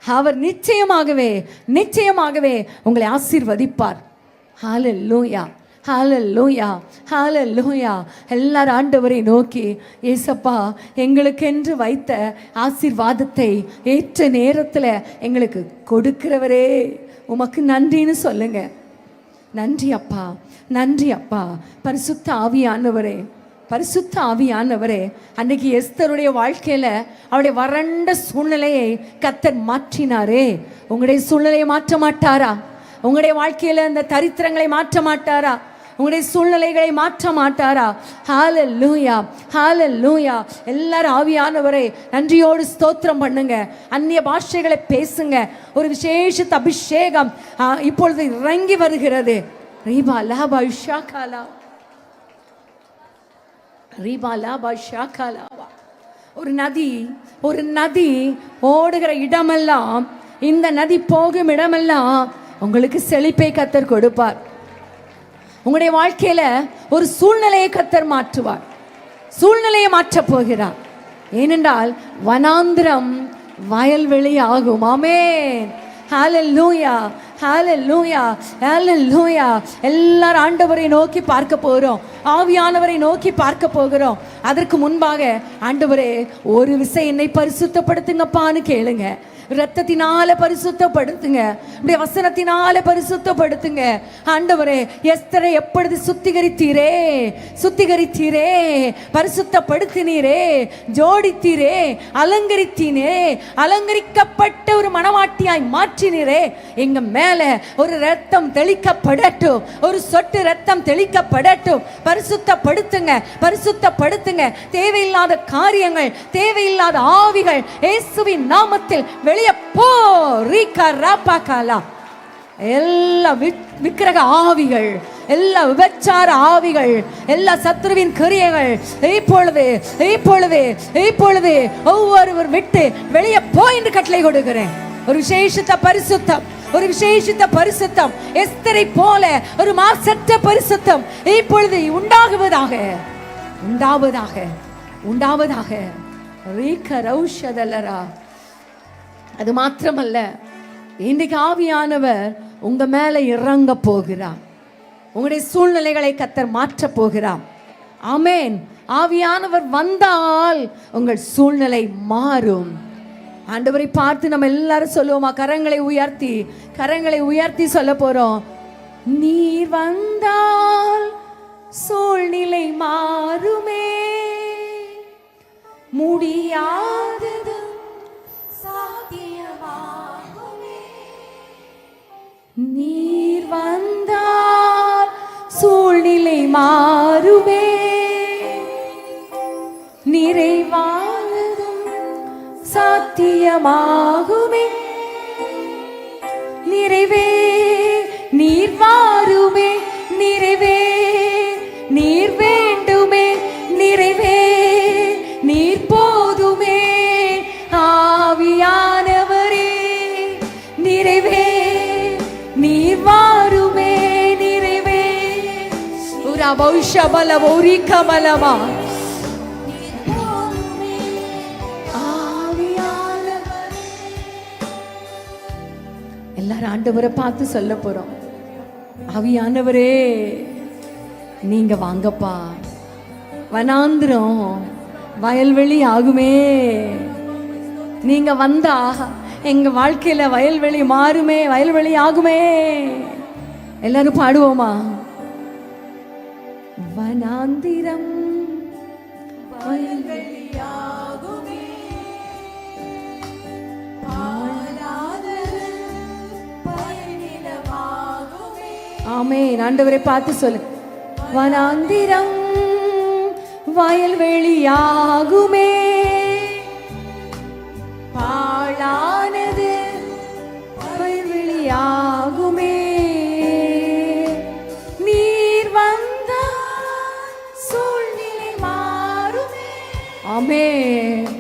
அவர் நிச்சயமாகவே நிச்சயமாகவே உங்களை ஆசீர்வதிப்பார். ஹல்லேலூயா, ஹல்லேலூயா, ஹல்லேலூயா. எல்லாரும் ஆண்டவரை நோக்கி, ஏசப்பா, எங்களுக்கென்று வைத்த ஆசீர்வாதத்தை ஏற்ற நேரத்தில் எங்களுக்கு கொடுக்கிறவரே உமக்கு நன்றின்னு சொல்லுங்க. நன்றி அப்பா, நன்றி அப்பா. பரிசுத்த ஆவியானவரே, பரிசுத்த ஆவியானவரே, அன்னைக்கு எஸ்தருடைய வாழ்க்கையில அவருடைய வறண்ட சூழ்நிலையை கர்த்தர் மாற்றினாரே. உங்களுடைய சூழ்நிலையை மாற்ற மாட்டாரா? உங்களுடைய வாழ்க்கையில அந்த தரித்திரங்களை மாற்ற மாட்டாரா? உங்களுடைய சூழ்நிலைகளை மாற்ற மாட்டாரா? ஹல்லேலூயா, ஹல்லேலூயா. எல்லாரும் ஆவியானவரை நன்றியோடு ஸ்தோத்திரம் பண்ணுங்க. அந்நிய பாஷைகளை பேசுங்க. ஒரு விசேஷித்த அபிஷேகம் இப்பொழுது இறங்கி வருகிறது. ரீபா லாபா ஷாகாலா, ரீபா லாபா ஷாகாலா. ஒரு நதி, ஒரு நதி ஓடுகிற இடமெல்லாம், இந்த நதி போகும் இடமெல்லாம் உங்களுக்கு செழிப்பை கர்த்தர் கொடுப்பார். உங்களுடைய வாழ்க்கையில ஒரு சூழ்நிலையை கர்த்தர் மாற்றுவார். சூழ்நிலையை மாற்றப் போகிறார். ஏனென்றால் வனாந்திரம் வயல்வெளி ஆகும். ஆமென். ஹல்லேலூயா, ஹல்லேலூயா, ஹல்லேலூயா. எல்லாரும் ஆண்டவரை நோக்கி பார்க்க போகிறோம். ஆவியானவரை நோக்கி பார்க்க போகிறோம். அதற்கு முன்பாக, ஆண்டவரே, ஒரு விசை என்னை பரிசுத்தப்படுத்துங்கப்பான்னு கேளுங்க. இரத்தத்தினால பரிசுத்தப்படுத்துங்க, உடைய வசனத்தினால பரிசுத்தப்படுத்துங்க. ஆண்டவரே, எஸ்தரை எப்பொழுது சுத்திகரித்தீரே, சுத்திகரித்தீரே, பரிசுத்தப்படுத்தினீரே, ஜோடித்தீரே, அலங்கரித்தீனே, அலங்கரிக்கப்பட்ட ஒரு மணவாட்டியாய் மாற்றினீரே. எங்க மேல ஒரு ரத்தம் தெளிக்கப்படட்டும், ஒரு சொட்டு ரத்தம் தெளிக்கப்படட்டும். பரிசுத்தப்படுத்துங்க, பரிசுத்தப்படுத்துங்க. தேவையில்லாத காரியங்கள், தேவையில்லாத ஆவிகள் இயேசுவின் நாமத்தில் வெளியே போ. ரீகா ராபா காலா, எல்லா விக்கிரக ஆவிகள், எல்லா விபச்சார ஆவிகள், எல்லா சத்துருவின் கிரியைகள் இப்பொழுது ஒவ்வொருவர் விட்டு வெளியே போய் என்று கட்டளை கொடுக்கிறேன். ஒரு விசேஷித்த பரிசுத்தம், ஒரு விசேஷித்த பரிசுத்தம், எஸ்தரை போல ஒரு மாசற்ற பரிசுத்தம் இப்பொழுது உண்டாகுவதாக, உண்டாவதாக, உண்டாவதாக. அது மாத்திரமல்ல, இன்றைக்கு ஆவியானவர் உங்க மேல இறங்க போகிறார். உங்களுடைய சூழ்நிலைகளை கர்த்தர் மாற்ற போகிறார். ஆமென். ஆவியானவர் வந்தால் உங்கள் சூழ்நிலை மாறும். ஆண்டவரை பார்த்து நம்ம எல்லாரும் சொல்லுவோமா? கரங்களை உயர்த்தி சொல்ல போறோம். நீர் வந்தால் சூழ்நிலை மாறுமே, முடியாதது சாத்தியமாகுமே. நீர் வந்தால் சூழ்நிலை மாறுமே, நிறைவானதும் சாத்தியமாகுமே. நிறைவே நீர் வாருமே, நிறைவே நீர் வேண்டுமே, நிறைவே நீர் போதுமே. ஆவியானவரே நிறைவே நீர் வாருமே, நிறைவே. உரபௌஷபல ஓரிகமலமா எல்லாரும் ஆண்டவரை பார்த்து சொல்ல போறோம். ஆவியானவரே நீங்க வாங்கப்பா, வனாந்திரம் வயல்வெளி ஆகுமே. நீங்க வந்தா எங்க வாழ்க்கையில வயல்வெளி மாறுமே, வயல்வெளி ஆகுமே. எல்லாரும் பாடுவோமா? வனாந்திரம் வயல்வெளி ஆகுமே, ஆமென். ஆண்டவரை பார்த்து சொல்லு. வனாந்திரம் வயல்வெளியாகுமே, பாழானது வயல்வெளியாகுமே. நீர் வந்தால் சூழ்நிலை மாறுமே. ஆமென்.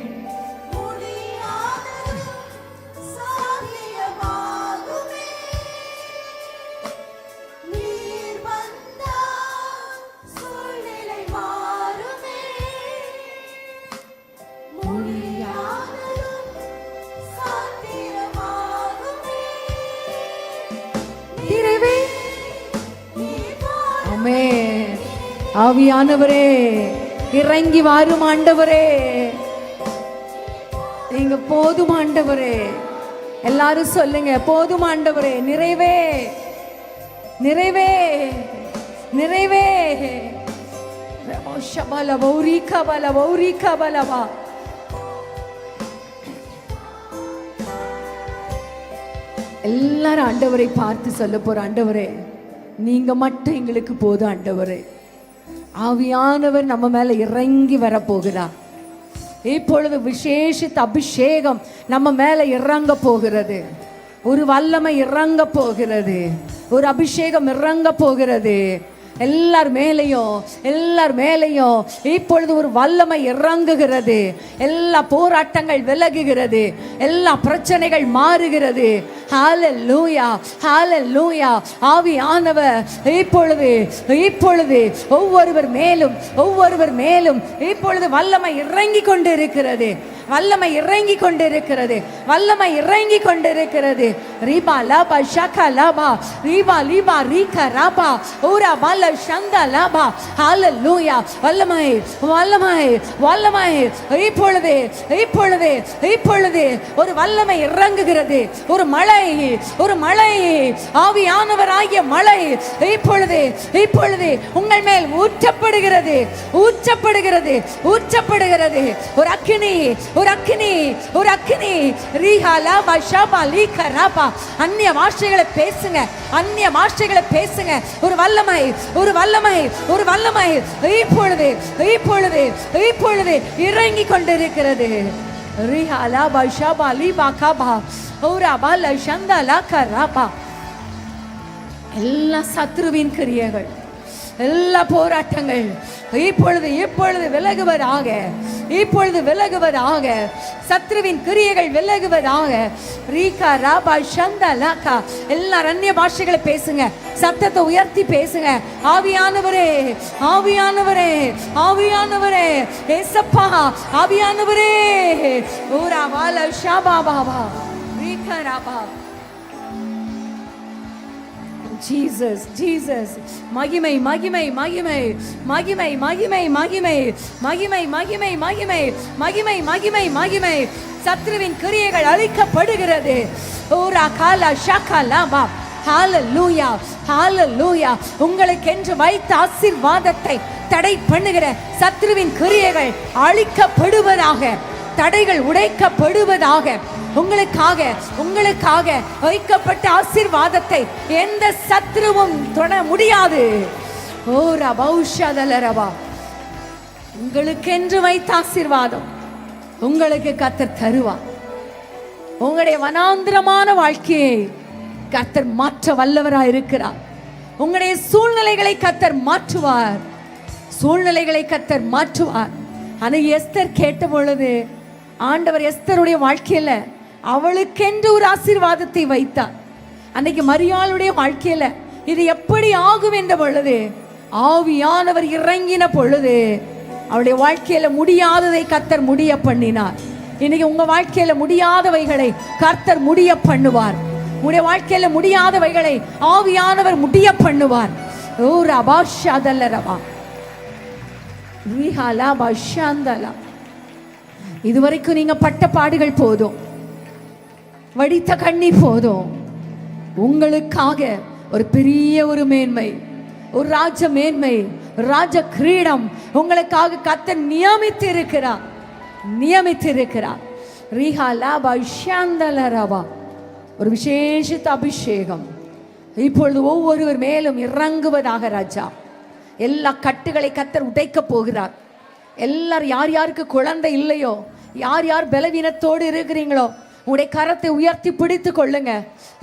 ஆவியானவரே இறங்கி வாரும் ஆண்டவரே, நீங்க போதும் ஆண்டவரே. எல்லாரும் சொல்லுங்க, போதும் ஆண்டவரே. நிறைவே நிறைவே நிறைவே. எல்லாரும் ஆண்டவரை பார்த்து சொல்ல போற. ஆண்டவரே நீங்க மட்டும் எங்களுக்கு போதும் ஆண்டவரே. ஆவியானவர் நம்ம மேல இறங்கி வரப்போகிறார். இப்பொழுது விசேஷித்த அபிஷேகம் நம்ம மேல இறங்க போகிறது. ஒரு வல்லமை இறங்க போகிறது, ஒரு அபிஷேகம் இறங்க போகிறது. எல்லார் மேலையும் இப்பொழுது ஒரு வல்லமை இறங்குகிறது. எல்லா போராட்டங்கள் விலகுகிறது, எல்லா பிரச்சனைகள் மாறுகிறது. ஹல்லேலூயா, ஹல்லேலூயா. ஆவியானவர் இப்பொழுது ஒவ்வொருவர் மேலும் இப்பொழுது வல்லமை இறங்கி கொண்டிருக்கிறது. வல்லமை இறங்கி கொண்டிருக்கிறது. ரீபா லாபா ஷகா லாபா ரீபா லீபா ரீகா ராபா ஊரா பால சந்தா லாபா. ஹல்லேலூயா. வல்லமை இப்பொழுது ஒரு வல்லமை இறங்குகிறது. ஒரு மழை ஆவியானவராகிய மழை இப்பொழுது உங்கள் மேல் ஊற்றப்படுகிறது. ஒரு அக்கினி ரீஹாலா பஷாபா லீகராபா. அந்நிய பாஷைகளை பேசுங்க. ஒரு வல்லமை இப்பொழுது இறங்கி கொண்டிருக்கிறது. ரீஹாலா பஷாபா லீபா காபா ஊரா பால சந்தா லாகராபா. எல்லா சத்ருவின் கிரியைகள், எல்லா போராட்டங்கள் இப்பொழுது இப்பொழுது விலகுவதாக, இப்பொழுது விலகுவதாக. சத்ருவின் கிரியைகள் விலகுவதாக. ரீகா ராபா சந்தா லாகா. எல்லாரும் அந்நிய பாஷைகளை பேசுங்க, சத்தத்தை உயர்த்தி பேசுங்க. ஆவியானவரே, ஆவியானவரே, ஆவியானவரே, ஏசப்பா, ஆவியானவரே. ஓரா வால ஷாபா பாபா ரீகா ராபா. Jesus, Jesus. மகிமை, மகிமை, மகிமை, மகிமை, மகிமை, மகிமை, மகிமை, மகிமை, மகிமை, மகிமை, மகிமை, மகிமை. சத்ருவின் கிரியைகள் அழிக்கப்படுகிறது. ஓரா காலா ஷாகா லாபா. ஹalleluya, ஹalleluya. உங்களுக்கென்று வைத்த ஆசீர்வாதத்தை தடை பண்ணுகிற சத்ருவின் கிரியைகள் அழிக்கப்படுவதாக, தடைகள் உடைக்கப்படுவதாக. உங்களுக்காக, உங்களுக்காக வைக்கப்பட்ட ஆசீர்வாதத்தை எந்த சத்ருவும் தொட முடியாது. ஓ ரபௌஷதலரபா. உங்களுக்கென்று வைத்த ஆசீர்வாதம் உங்களுக்கு கர்த்தர் தருவார். உங்களுடைய வனாந்திரமான வாழ்க்கையை கர்த்தர் மாற்ற வல்லவராய் இருக்கிறார். உங்களுடைய சூழ்நிலைகளை கர்த்தர் மாற்றுவார், சூழ்நிலைகளை கர்த்தர் மாற்றுவார். ஆனால் எஸ்தர் கேட்ட பொழுது ஆண்டவர் எஸ்தருடைய வாழ்க்கையில அவளுக்கென்று ஒரு ஆசீர்வாதத்தை வைத்தார். அன்னைக்கு மரியாளுடைய வாழ்க்கையில இது எப்படி ஆகும் என்ற பொழுது ஆவியானவர் இறங்கின பொழுது அவளுடைய வாழ்க்கையில முடியாததை கர்த்தர் முடிய பண்ணினார். இன்னைக்கு உங்க வாழ்க்கையில முடியாதவைகளை கர்த்தர் முடிய பண்ணுவார். உங்களுடைய வாழ்க்கையில முடியாதவைகளை ஆவியானவர் முடிய பண்ணுவார். ஓ ரபா ஷதல ரபா ரிஹாலா பஷாந்தலா. இதுவரைக்கும் நீங்க பட்ட பாடுகள் போதும், வடித்த கண்ணீர் போதும். உங்களுக்காக ஒரு பெரிய ஒரு மேன்மை, ஒரு ராஜ மேன்மை, ராஜ கிரீடம் உங்களுக்காக கர்த்தர் நியமித்து இருக்கிறார், நியமித்து இருக்கிறார். ரிஹாலா பஷாந்தலரபா. ஒரு விசேஷித்த அபிஷேகம் இப்பொழுது ஒவ்வொருவர் மேலும் இறங்குவதாக. ராஜா, எல்லா கட்டுகளை கர்த்தர் உடைக்க போகிறார். எல்லாரும் யார் யாருக்கு குழந்தை இல்லையோ, யார் யார் பலவீனத்தோடு இருக்கிறீங்களோ, உங்களுடைய கரத்தை உயர்த்தி பிடித்து கொள்ளுங்க.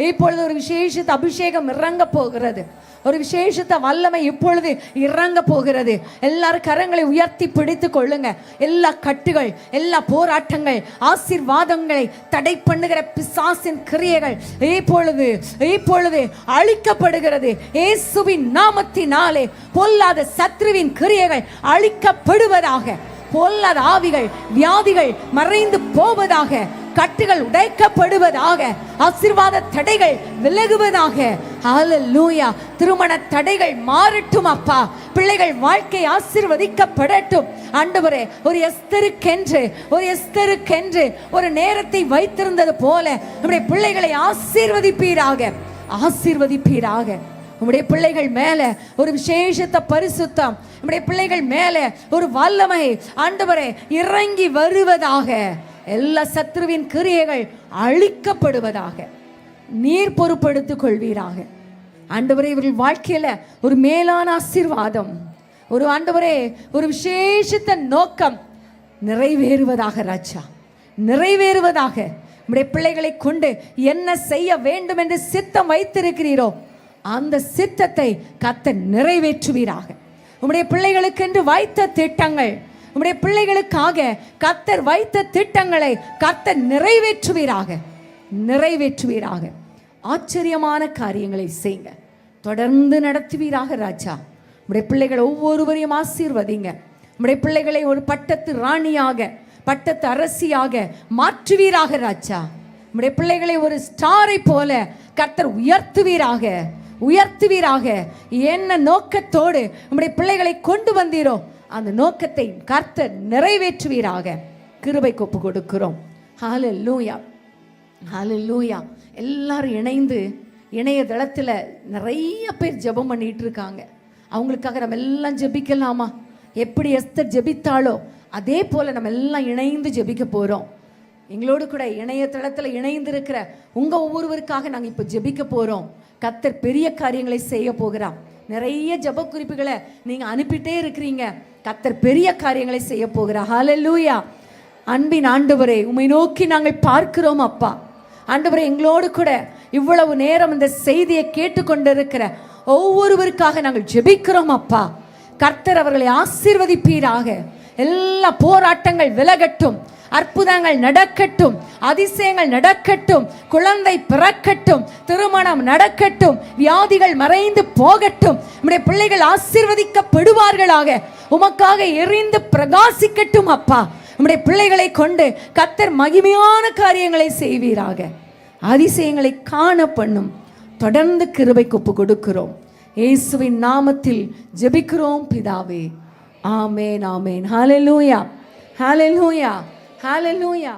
இப்பொழுது ஒரு விசேஷித்த அபிஷேகம் இறங்க போகிறது, ஒரு விசேஷித்த வல்லமை இப்பொழுது இறங்க போகிறது. எல்லாரும் கரங்களை உயர்த்தி பிடித்து கொள்ளுங்க. எல்லா கட்டுகள், எல்லா போராட்டங்கள், ஆசீர்வாதங்களை தடை பண்ணுகிற பிசாசின் கிரியைகள் இப்பொழுது இப்பொழுது அழிக்கப்படுகிறது. இயேசுவின் நாமத்தினாலே பொல்லாத சத்ருவின் கிரியைகள் அழிக்கப்படுவதாக. பொல்லாத ஆவிகள், வியாதிகள் மறைந்து போவதாக. கட்டுகள் உடைக்கப்படுவதாக. ஆசீர்வாத தடைகள் விலகுவதாக. ஹalleluya. திருமண தடைகள் மாறட்டும் அப்பா. பிள்ளைகள் வாழ்க்கை ஆசீர்வதிக்கப்படட்டும். ஆண்டவரே, ஒரு எஸ்தருக்கென்று, ஒரு எஸ்தருக்கென்று ஒரு நேரத்தை வைத்திருந்தது போல நம்முடைய பிள்ளைகளை ஆசீர்வதிப்பீராக, ஆசீர்வதிப்பீராக. உம்முடைய பிள்ளைகள் மேல ஒரு விசேஷத்த பரிசுத்தம், நம்முடைய பிள்ளைகள் மேல ஒரு வல்லமை ஆண்டவரே இறங்கி வருவதாக. எல்லா சத்ருவின் கிரியைகள் அழிக்கப்படுவதாக. நீர் பொறுப்படுத்திக் கொள்வீராக. ஆண்டவரே, இவர்கள் வாழ்க்கையில ஒரு மேலான ஆசீர்வாதம், ஒரு ஆண்டவரே ஒரு விசேஷத்த நோக்கம் நிறைவேறுவதாக. ராஜா, நிறைவேறுவதாக. நம்முடைய பிள்ளைகளை கொண்டு என்ன செய்ய வேண்டும் என்று சித்தம் வைத்திருக்கிறீரோ அந்த சித்தத்தை கர்த்தர் நிறைவேற்றுவீராக. உம்முடைய பிள்ளைகளுக்கென்று வைத்த திட்டங்கள், உம்முடைய பிள்ளைகளுக்காக கர்த்தர் வைத்த திட்டங்களை கர்த்தர் நிறைவேற்றுவீராக, நிறைவேற்றுவீராக. ஆச்சரியமான காரியங்களை செய்யுங்க, தொடர்ந்து நடத்துவீராக. ராஜா, உம்முடைய பிள்ளைகளை ஒவ்வொருவரையும் ஆசீர்வதிங்க. உம்முடைய பிள்ளைகளை ஒரு பட்டத்து ராணியாக, பட்டத்து அரசியாக மாற்றுவீராக. ராஜா, உம்முடைய பிள்ளைகளை ஒரு ஸ்டாரை போல கர்த்தர் உயர்த்துவீராக, உயர்த்துவீராக. என்ன நோக்கத்தோடு உம்முடைய பிள்ளைகளை கொண்டு வந்தீரோ அந்த நோக்கத்தை கர்த்தர் நிறைவேற்றுவீராக. கிருபைக்கு ஒப்பு கொடுக்கிறோம். ஹalleluya, ஹalleluya. எல்லாரும் இணைந்து இணையதளத்தில் நிறைய பேர் ஜெபம் பண்ணிட்டு இருக்காங்க. அவங்களுக்காக நம்ம எல்லாம் ஜெபிக்கலாமா? எப்படி எஸ்தர் ஜெபித்தாளோ அதே போல நம்ம எல்லாம் இணைந்து ஜெபிக்க போறோம். எங்களோடு கூட இணையதளத்தில் இணைந்து இருக்கிற உங்க ஒவ்வொருவருக்காக நாங்கள் இப்போ ஜெபிக்க போறோம். கர்த்தர் பெரிய காரியங்களை செய்ய போகிறார். நிறைய ஜெப குறிப்புகளை நீங்க அனுப்பிட்டே இருக்கிறீங்க. கர்த்தர் பெரிய காரியங்களை செய்ய போகிறார். ஹalleluya. அன்பின் ஆண்டவரே, உம்மை நோக்கி நாங்கள் பார்க்கிறோம் அப்பா. ஆண்டவரே, எங்களோடு கூட இவ்வளவு நேரம் இந்த செய்தியை கேட்டுக்கொண்டிருக்கிற ஒவ்வொருவருக்காக நாங்கள் ஜெபிக்கிறோம் அப்பா. கர்த்தர் அவர்களை ஆசீர்வதிப்பீராக. எல்லா போராட்டங்கள் விலகட்டும், அற்புதங்கள் நடக்கட்டும், அதிசயங்கள் நடக்கட்டும், குழந்தை பிறக்கட்டும், திருமணம் நடக்கட்டும், வியாதிகள் மறைந்து போகட்டும், நம்முடைய பிள்ளைகள் ஆசீர்வதிக்கப்படுவார்களாக. உமக்காக எரிந்து பிரகாசிக்கட்டும் அப்பா. நம்முடைய பிள்ளைகளை கொண்டு கர்த்தர் மகிமையான காரியங்களை செய்வீராக. அதிசயங்களை காண பண்ணும். தொடர்ந்து கிருபைக்கு ஒப்பு கொடுக்கிறோம். இயேசுவின் நாமத்தில் ஜெபிக்கிறோம் பிதாவே. ஆமென், ஆமென். ஹல்லேலூயா, ஹல்லேலூயா, ஹல்லேலூயா.